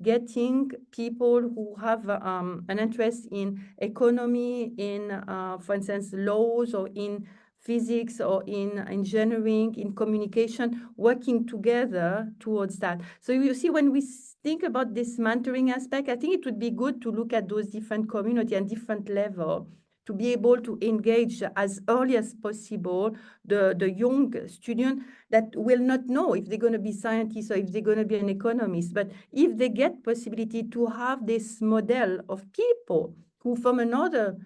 Speaker 4: getting people who have an interest in economy, in, for instance, laws, or in physics, or in engineering, in communication, working together towards that. So you see, when we think about this mentoring aspect, I think it would be good to look at those different community and different level to be able to engage as early as possible the young student that will not know if they're going to be scientists or if they're going to be an economist. But if they get possibility to have this model of people who from another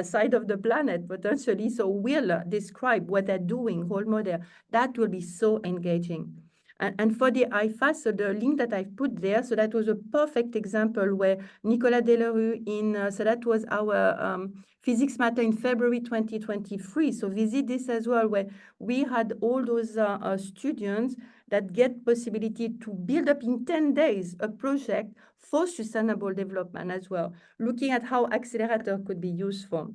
Speaker 4: side of the planet potentially, so will describe what they're doing, role model, that will be so engaging. And for the IFA, so the link that I've put there, so that was a perfect example where Nicolas Delerue so that was our Physics Matter in February 2023. So visit this as well, where we had all those students that get possibility to build up in 10 days a project for sustainable development as well, looking at how accelerator could be useful.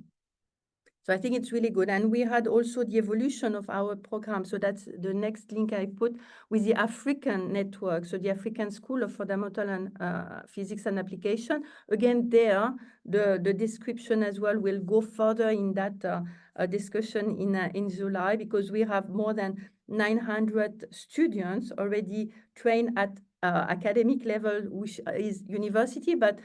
Speaker 4: So I think it's really good. And we had also the evolution of our program. So that's the next link I put with the African network. So the African School of Fundamental and Physics and Application. Again, there, the description as well will go further in that discussion in July, because we have more than 900 students already trained at academic level, which is university, but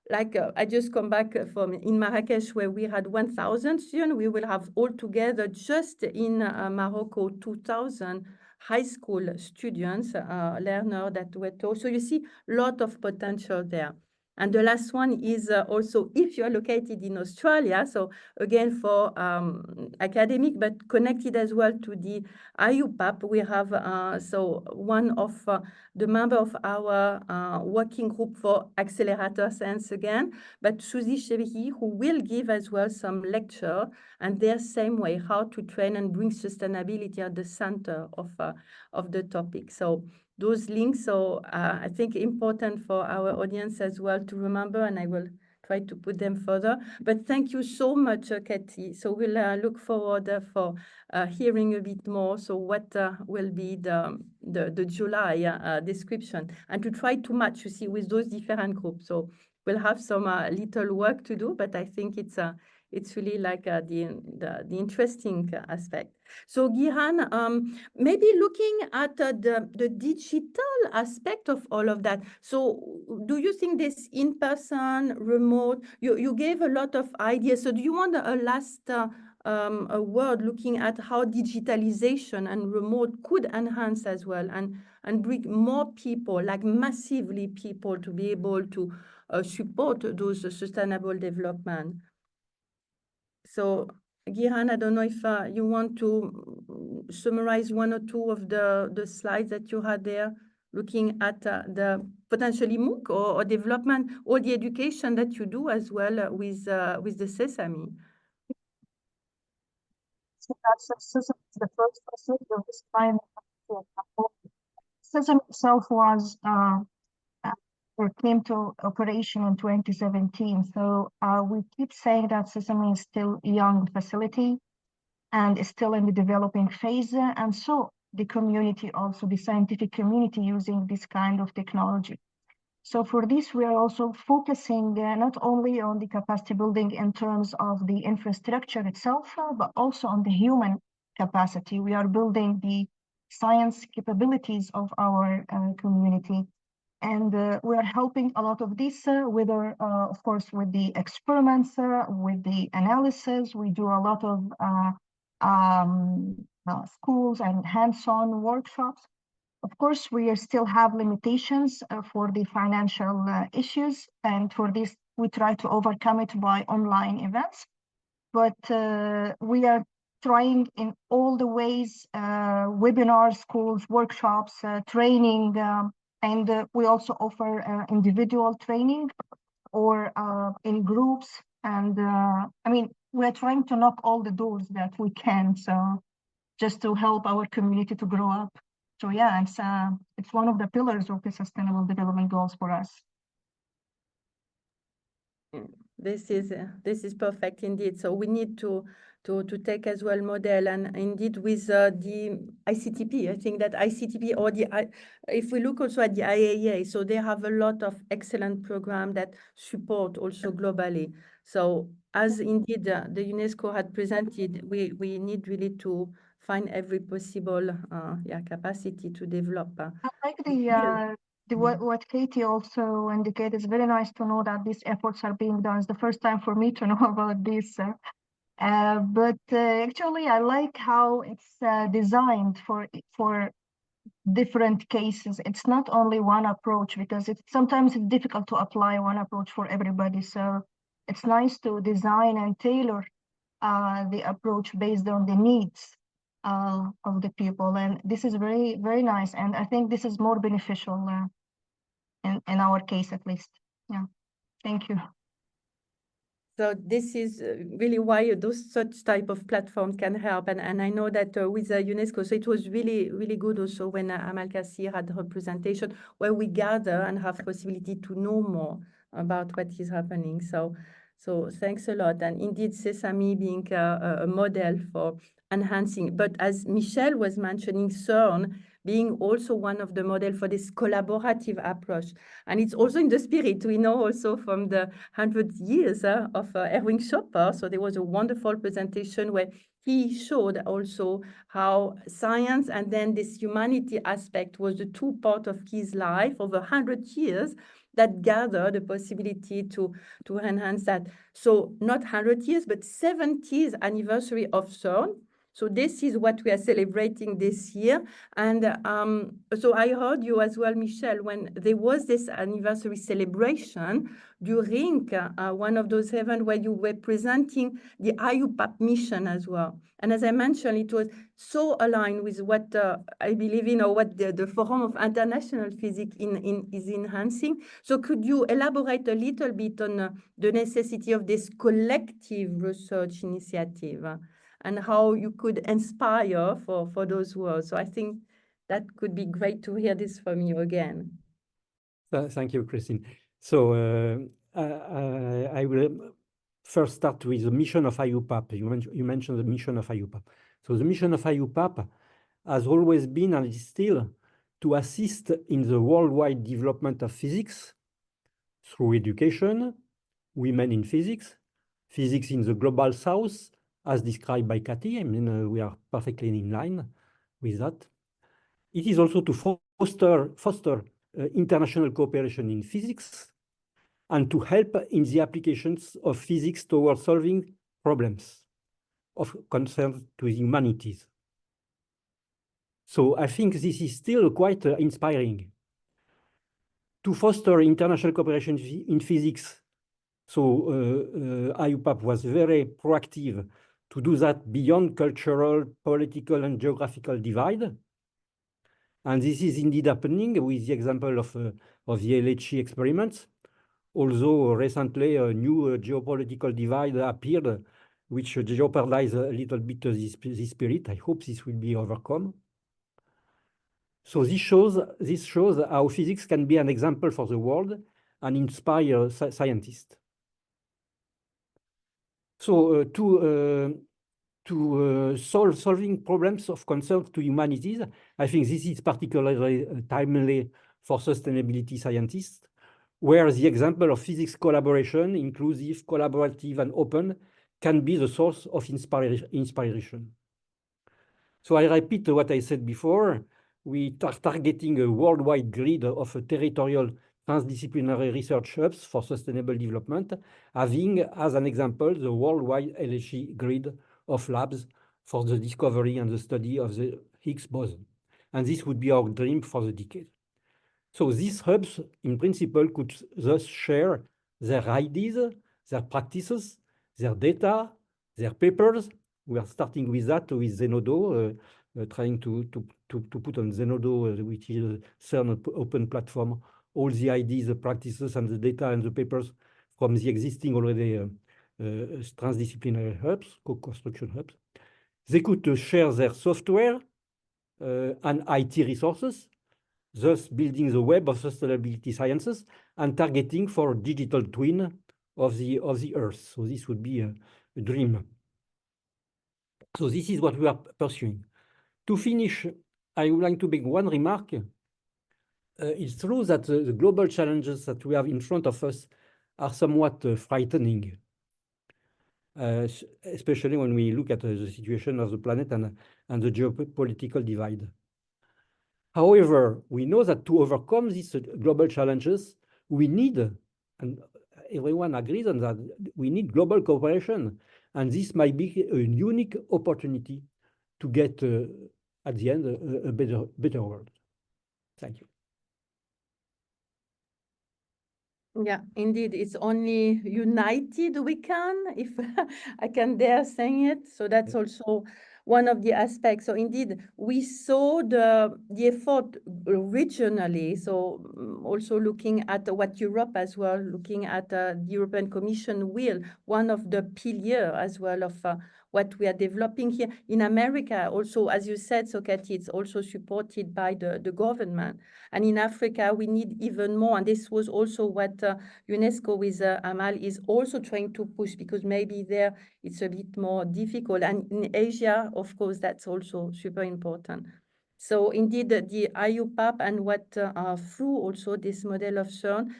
Speaker 4: like I just come back from in Marrakesh, where we had 1,000 students. We will have altogether just in Morocco 2,000 high school students, learners that were taught. So you see a lot of potential there. And the last one is also if you're located in Australia, so again for academic, but connected as well to the IUPAP, we have so one of the member of our working group for accelerator science again, but Suzy Chebehi, who will give as well some lecture, and their same way how to train and bring sustainability at the center of the topic. So those links, so I think important for our audience as well to remember, and I will try to put them further. But thank you so much, Katie. So we'll look forward for hearing a bit more. So what will be the July description, and to try to match, you see, with those different groups. So we'll have some little work to do, but I think it's really like the interesting aspect. So Gihan, maybe looking at the digital aspect of all of that. So do you think this in-person, remote, you gave a lot of ideas. So do you want a last a word looking at how digitalization and remote could enhance as well and bring more people, like massively people, to be able to support those sustainable development? So, Gihan, I don't know if you want to summarize one or two of the slides that you had there, looking at the potentially MOOC or development, or the education that you do as well with the Sesame.
Speaker 6: So that's Sesame is the first facility of this kind. Sesame itself was or came to operation in 2017. So we keep saying that Sesame is still a young facility and is still in the developing phase. And so the community, also the scientific community, using this kind of technology. So for this, we are also focusing not only on the capacity building in terms of the infrastructure itself, but also on the human capacity. We are building the science capabilities of our community. And we are helping a lot of this, whether, of course, with the experiments, with the analysis. We do a lot of schools and hands-on workshops. Of course, we still have limitations for the financial issues. And for this, we try to overcome it by online events. But we are trying in all the ways, webinars, schools, workshops, training, and we also offer individual training or in groups. And I mean, we're trying to knock all the doors that we can, so just to help our community to grow up. So yeah, it's one of the pillars of the Sustainable Development Goals for us.
Speaker 4: This is perfect indeed. So we need to take as well model, and indeed with the ICTP, I think that ICTP or if we look also at the IAEA, so they have a lot of excellent programs that support also globally. So as indeed the UNESCO had presented, we need really to find every possible capacity to develop.
Speaker 6: I like what Katie also indicated. It's very nice to know that these efforts are being done. It's the first time for me to know about this. But actually, I like how it's designed for different cases. It's not only one approach, because sometimes it's difficult to apply one approach for everybody. So it's nice to design and tailor the approach based on the needs of the people. And this is very, very nice. And I think this is more beneficial in our case, at least. Yeah, thank you.
Speaker 4: So this is really why those such type of platforms can help. And I know that with UNESCO, so it was really, really good also when Amal Kassir had her presentation, where we gather and have possibility to know more about what is happening. So thanks a lot. And indeed, Sesame being a model for enhancing. But as Michelle was mentioning, CERN being also one of the model for this collaborative approach. And it's also in the spirit, we know also from the 100 years of Erwin Schopper. So there was a wonderful presentation where he showed also how science and then this humanity aspect was the two parts of his life over 100 years that gather the possibility to enhance that. So not 100 years, but 70th anniversary of CERN. So this is what we are celebrating this year. And so I heard you as well, Michelle, when there was this anniversary celebration during one of those events where you were presenting the IUPAP mission as well. And as I mentioned, it was so aligned with what I believe in, or what the Forum of International Physics is enhancing. So could you elaborate a little bit on the necessity of this collective research initiative? And how you could inspire for those words. So I think that could be great to hear this from you again.
Speaker 7: Thank you, Christine. So I will first start with the mission of IUPAP. You mentioned the mission of IUPAP. So the mission of IUPAP has always been, and is still, to assist in the worldwide development of physics through education, women in physics, physics in the global south, as described by Cathy. I mean, we are perfectly in line with that. It is also to foster international cooperation in physics and to help in the applications of physics towards solving problems of concern to the humanities. So I think this is still quite inspiring. To foster international cooperation in physics, so IUPAP was very proactive to do that beyond cultural, political, and geographical divide. And this is indeed happening with the example of the LHC experiments. Although recently a new geopolitical divide appeared, which jeopardized a little bit this spirit. I hope this will be overcome. So this shows how physics can be an example for the world and inspire scientists. So solving problems of concern to humanities, I think this is particularly timely for sustainability scientists, where the example of physics collaboration, inclusive, collaborative, and open, can be the source of inspiration. So I repeat what I said before. We are targeting a worldwide grid of territorial transdisciplinary research hubs for sustainable development, having as an example the worldwide LHC grid of labs for the discovery and the study of the Higgs boson. And this would be our dream for the decade. So these hubs, in principle, could thus share their ideas, their practices, their data, their papers. We are starting with that with Zenodo, trying to put on Zenodo, which is a CERN open platform, all the ideas, the practices, and the data and the papers from the existing already transdisciplinary hubs, co-construction hubs. They could share their software and IT resources, thus building the web of sustainability sciences and targeting for digital twin of the Earth. So this would be a dream. So this is what we are pursuing. To finish, I would like to make one remark. It's true that the global challenges that we have in front of us are somewhat frightening, especially when we look at the situation of the planet and the geopolitical divide. However, we know that to overcome these global challenges, we need, and everyone agrees on that, we need global cooperation. And this might be a unique opportunity to get, at the end, a better world. Thank you.
Speaker 4: Yeah, indeed, it's only united we can, if I can dare saying it. So that's also one of the aspects. So indeed, we saw the effort regionally. So also looking at what Europe as well, looking at the European Commission will, one of the pillars as well of what we are developing here. In America, also, as you said, so Cathy, it's also supported by the government. And in Africa, we need even more. And this was also what UNESCO with Amal is also trying to push, because maybe there it's a bit more difficult. And in Asia, of course, that's also super important. So indeed, the IUPAP and what through also this model of CERN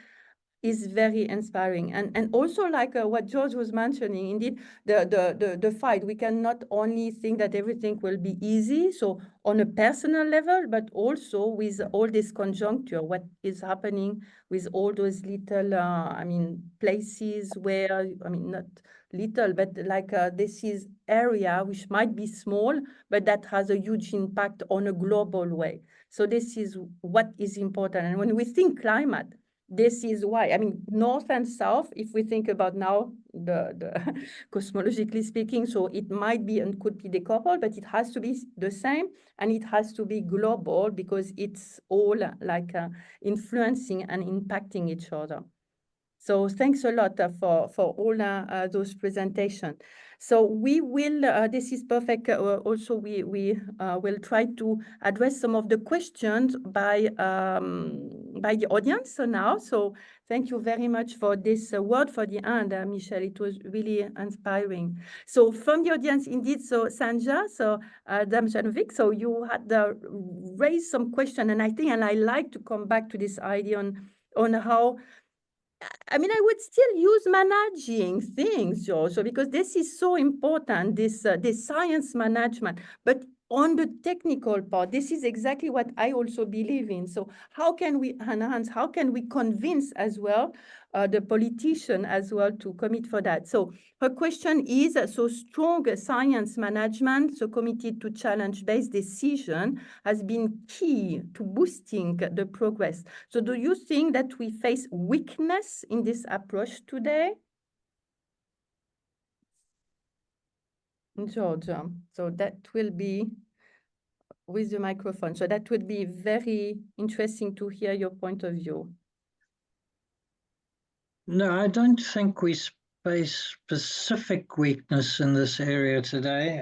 Speaker 4: is very inspiring. And also like what George was mentioning, indeed, the fight, we cannot only think that everything will be easy, so on a personal level, but also with all this conjuncture, what is happening with all those little, I mean, places where, I mean, not little, but like this is area which might be small, but that has a huge impact on a global way. So this is what is important. And when we think climate, this is why, I mean, north and south, if we think about now, the cosmologically speaking, so it might be and could be decoupled, but it has to be the same, and it has to be global, because it's all like influencing and impacting each other. So thanks a lot for all those presentations. So we will, this is perfect. Also, we will try to address some of the questions by the audience now. So thank you very much for this word for the end, Michelle. It was really inspiring. So from the audience, indeed, so Sanja, so Damjanovic, so you had raised some question, and I think, and I like to come back to this idea on how, I mean, I would still use managing things, also, because this is so important, this science management. But on the technical part, this is exactly what I also believe in. So how can we enhance, how can we convince as well the politician as well to commit for that? So her question is, so strong science management, so committed to challenge-based decision, has been key to boosting the progress. So do you think that we face weakness in this approach today? Georgia, so that will be with the microphone. So that would be very interesting to hear your point of view.
Speaker 5: No, I don't think we face specific weakness in this area today.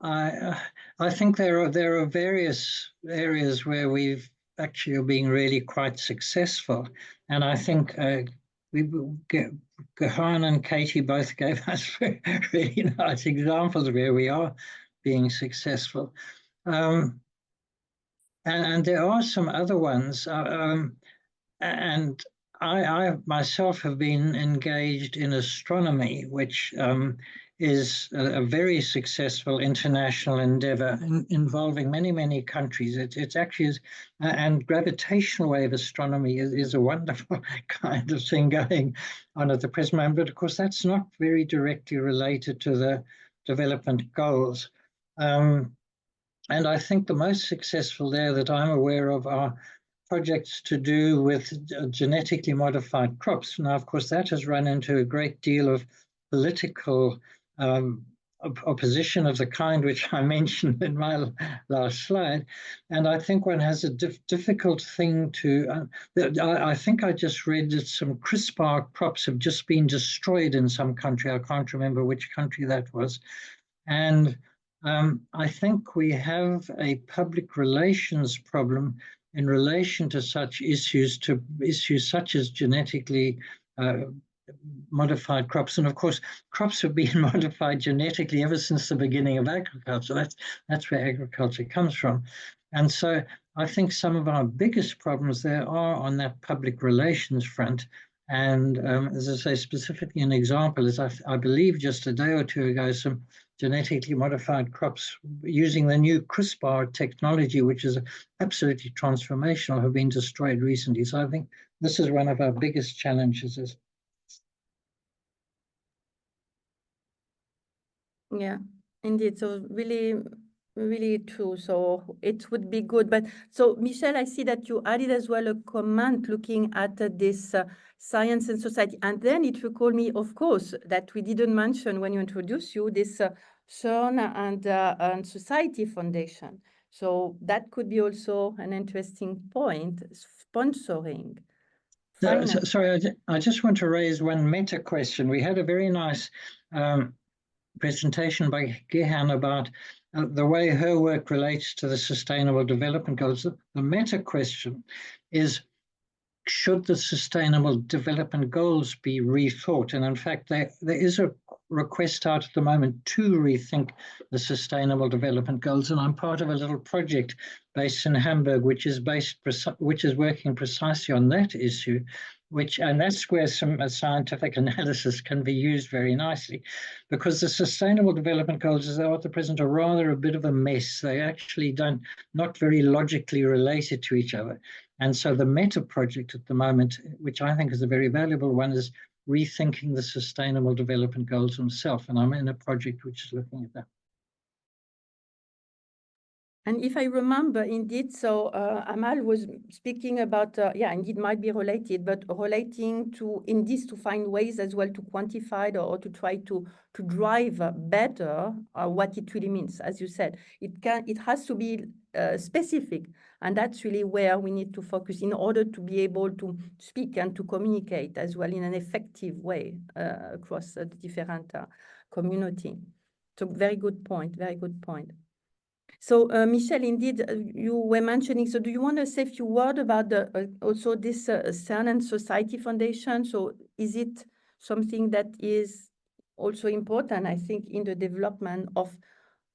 Speaker 5: I think there are various areas where we've actually are being really quite successful, and I think Gahan and Katie both gave us really nice examples where we are being successful, and there are some other ones, and I myself have been engaged in astronomy, which is a very successful international endeavor involving many countries. It's actually, and gravitational wave astronomy is a wonderful kind of thing going on at the present moment. But of course, that's not very directly related to the development goals. And I think the most successful there that I'm aware of are projects to do with genetically modified crops. Now, of course, that has run into a great deal of political opposition of the kind which I mentioned in my last slide. And I think one has a difficult thing to, I think I just read that some CRISPR crops have just been destroyed in some country. I can't remember which country that was. And I think we have a public relations problem in relation to such issues, such as genetically modified crops. And of course, crops have been modified genetically ever since the beginning of agriculture. That's where agriculture comes from. And so I think some of our biggest problems there are on that public relations front. And as I say, specifically an example is I believe just a day or two ago, some genetically modified crops using the new CRISPR technology, which is absolutely transformational, have been destroyed recently. So I think this is one of our biggest challenges.
Speaker 4: Yeah, indeed. So really Really true. So it would be good. But so, Michelle, I see that you added as well a comment looking at this science and society. And then it recalled me, of course, that we didn't mention when you introduced you this CERN and Society Foundation. So that could be also an interesting point, sponsoring.
Speaker 5: Sorry, I just want to raise one meta question. We had a very nice presentation by Gehan about the way her work relates to the Sustainable Development Goals. The meta question is, should the Sustainable Development Goals be rethought? And in fact, there is a request out at the moment to rethink the Sustainable Development Goals. And I'm part of a little project based in Hamburg, which is working precisely on that issue, and that's where some scientific analysis can be used very nicely, because the Sustainable Development Goals, as they are at the present, are rather a bit of a mess. They actually not very logically related to each other. And so the Meta project at the moment, which I think is a very valuable one, is rethinking the Sustainable Development Goals themselves. And I'm in a project which is looking at that.
Speaker 4: And if I remember, indeed, so Amal was speaking about, yeah, indeed might be related, but relating to, indeed, to find ways as well to quantify or to try to drive better what it really means. As you said, it has to be specific, and that's really where we need to focus in order to be able to speak and to communicate as well in an effective way across the different community. So very good point, very good point. So, Michelle, indeed, you were mentioning, so do you want to say a few words about also this CERN and Society Foundation? So is it something that is also important, I think, in the development of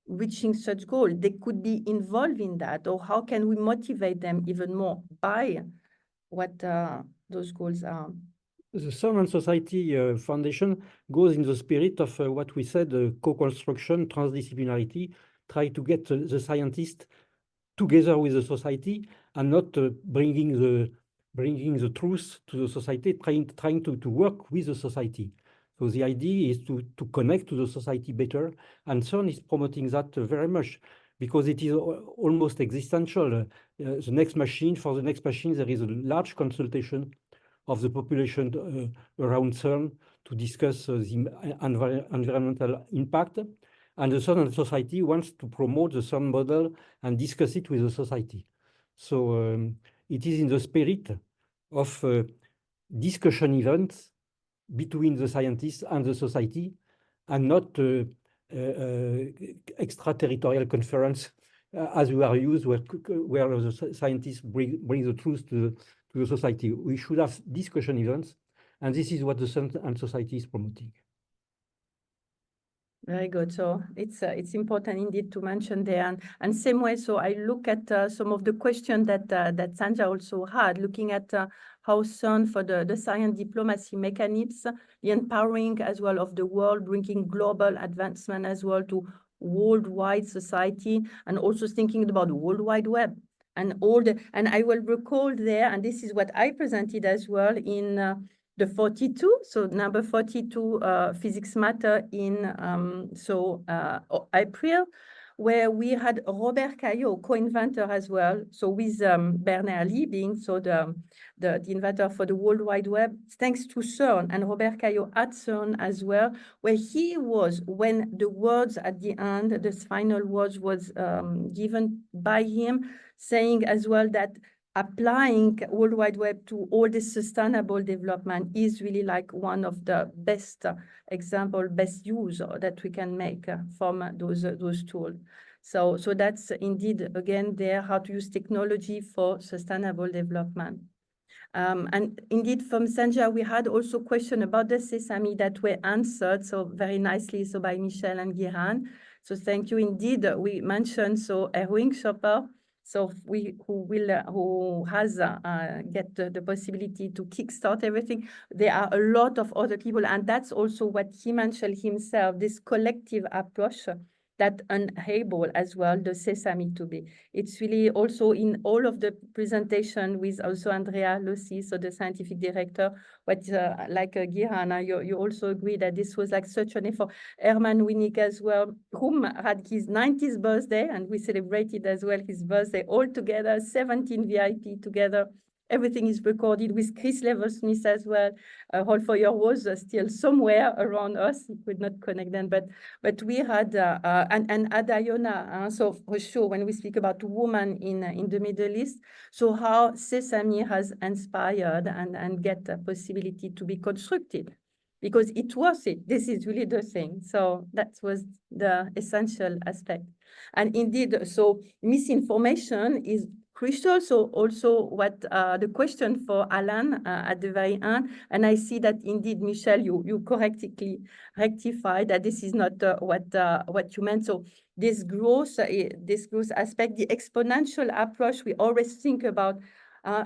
Speaker 4: reaching such goals? They could be involved in that, or how can we motivate them even more by what those goals are?
Speaker 7: The CERN and Society Foundation goes in the spirit of what we said, co-construction, transdisciplinarity, try to get the scientists together with the society and not bringing the truth to the society, trying to work with the society. So the idea is to connect to the society better, and CERN is promoting that very much because it is almost existential. For the next machine, there is a large consultation of the population around CERN to discuss the environmental impact. And the CERN Society wants to promote the CERN model and discuss it with the society. So it is in the spirit of discussion events between the scientists and the society, and not extraterritorial conference as we are used, where the scientists bring the truth to the society. We should have discussion events, and this is what the CERN and Society is promoting.
Speaker 4: Very good. So it's important indeed to mention there, and same way. So I look at some of the questions that Sanja also had, looking at how CERN for the science diplomacy mechanisms, the empowering as well of the world, bringing global advancement as well to worldwide society, and also thinking about the World Wide Web and and I will recall there, and this is what I presented as well in the 42, so number 42, Physics Matter in April, where we had Robert Caillot, co-inventor as well, so with Bernard Lee being the inventor for the World Wide Web, thanks to CERN, and Robert Caillot at CERN as well, where he was, when the words at the end, the final words was given by him, saying as well that applying World Wide Web to all this sustainable development is really like one of the best best use that we can make from those tools. So that's indeed, again, there, how to use technology for sustainable development. And indeed, from Sanja, we had also questions about the Sesame that were answered so very nicely, so by Michelle and Giran. So thank you indeed. We mentioned Erwin Schopper, so who has get the possibility to kickstart everything. There are a lot of other people, and that's also what he mentioned himself, this collective approach that enable as well the sesame to be. It's really also in all of the presentation with also Andrea Lossi, so the scientific director, what like Girana, you also agree that this was like such an effort. Herman Winnick as well, whom had his 90th birthday, and we celebrated as well his birthday all together, 17 VIP together. Everything is recorded with Chris Leversmith as well. Hall Foyer was still somewhere around us. He could not connect them, but we had, and Adayona. So for sure, when we speak about women in the Middle East, so how Sesame has inspired and get the possibility to be constructed, because it was it. This is really the thing. So that was the essential aspect. And indeed, so misinformation is crucial. So also what the question for Alan at the very end, and I see that indeed, Michelle, you correctly rectified that this is not what you meant. So this growth aspect, the exponential approach, we always think about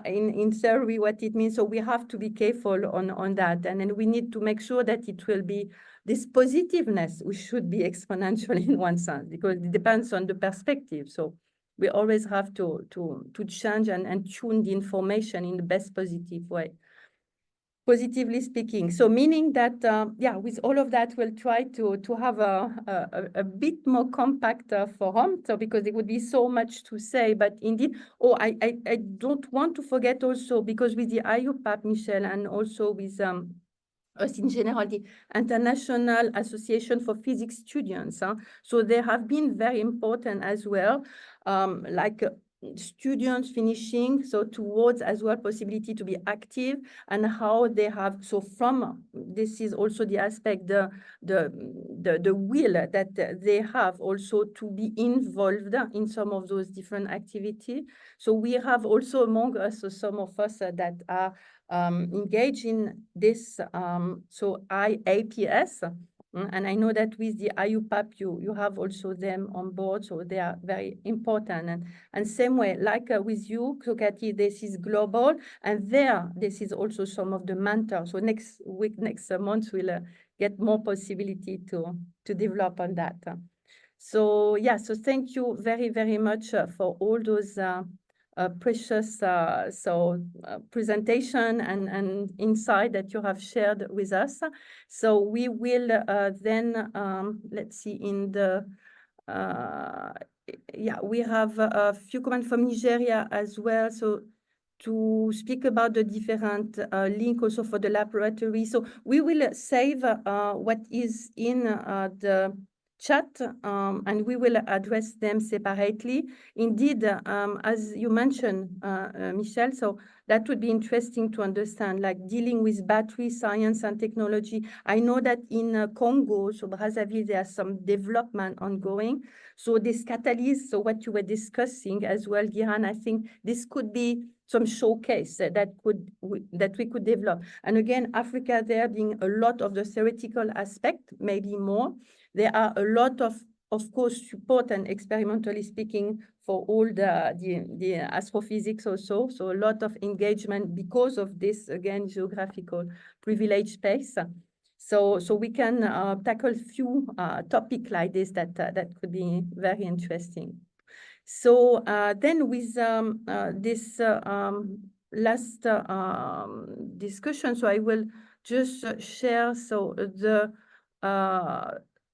Speaker 4: in theory what it means. So we have to be careful on that, and then we need to make sure that it will be this positiveness, which should be exponential in one sense, because it depends on the perspective. So we always have to change and tune the information in the best positive way, positively speaking. So meaning that, yeah, with all of that, we'll try to have a bit more compact forum, so because there would be so much to say, but indeed, I don't want to forget also, because with the IUPAP, Michelle, and also with us in general, the International Association for Physics Students. So they have been very important as well, like students finishing, so towards as well possibility to be active, and how they have, so from, this is also the aspect, the will that they have also to be involved in some of those different activities. So we have also among us, so some of us that are engage in this, so IAPS, and I know that with the IUPAP, you have also them on board, so they are very important. And same way, like with you, Kathy, this is global, and there, this is also some of the mentors. So next week, next month, we'll get more possibility to develop on that. So yeah, so thank you very, very much for all those precious presentation and insight that you have shared with us. So we will then, let's see, in the, yeah, we have a few comments from Nigeria as well. So to speak about the different link also for the laboratory. So we will save what is in the chat, and we will address them separately. Indeed, as you mentioned, Michelle, so that would be interesting to understand, like dealing with battery science and technology. I know that in Congo, so Brazzaville, there are some development ongoing. So this catalyst, so what you were discussing as well, Giran, I think this could be some showcase that we could develop. And again, Africa there being a lot of the theoretical aspect, maybe more. There are a lot of course, support and experimentally speaking for all the astrophysics also. So a lot of engagement because of this, again, geographical privilege space. So we can tackle few topics like this that could be very interesting. So then with this last discussion, so I will just share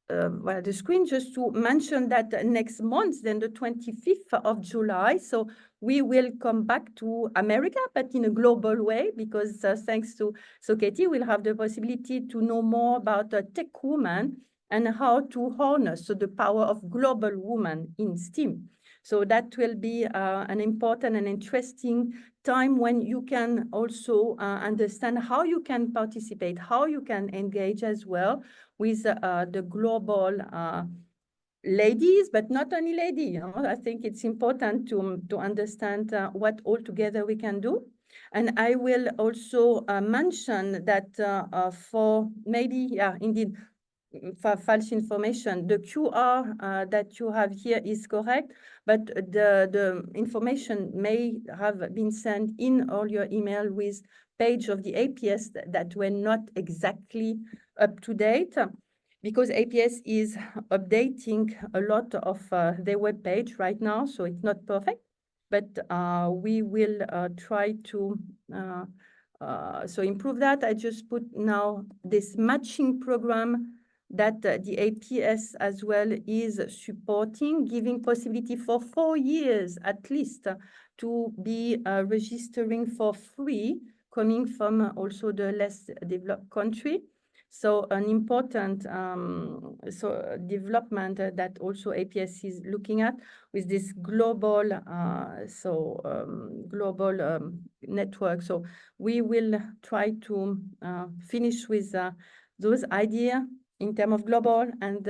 Speaker 4: the screen just to mention that next month, then the 25th of July, so we will come back to America, but in a global way, because thanks to Katie, we'll have the possibility to know more about tech women and how to harness the power of global women in STEAM. So that will be an important and interesting time when you can also understand how you can participate, how you can engage as well with the global ladies, but not only ladies. You know, I think it's important to understand what all together we can do. And I will also mention that for maybe, yeah, indeed, for false information, the QR that you have here is correct, but the information may have been sent in all your email with page of the APS that were not exactly up to date. because APS is updating a lot of their web page right now, so it's not perfect, but we will try to so improve that. I just put now this matching program that the APS as well is supporting, giving possibility for 4 years at least to be registering for free, coming from also the less developed country. So an important development that also APS is looking at with this global global network. So we will try to finish with those ideas in terms of global and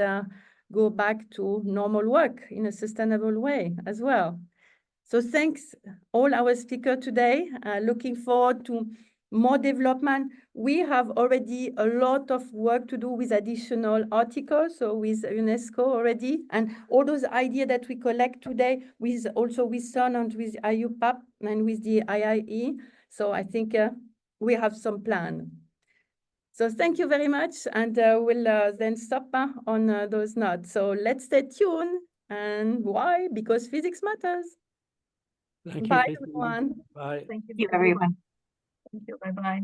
Speaker 4: go back to normal work in a sustainable way as well. So thanks all our speakers today. Looking forward to more development. We have already a lot of work to do with additional articles, so with UNESCO already, and all those ideas that we collect today with also with CERN and with IUPAP and with the IIE. So I think we have some plan. So thank you very much, and we'll then stop on those notes. So let's stay tuned. And why? Because physics matters.
Speaker 7: Thank you,
Speaker 4: Bye,
Speaker 7: Christine.
Speaker 4: everyone.
Speaker 7: Bye.
Speaker 6: Thank
Speaker 8: Thank you,
Speaker 6: very much.
Speaker 8: everyone.
Speaker 6: Thank you. Bye-bye.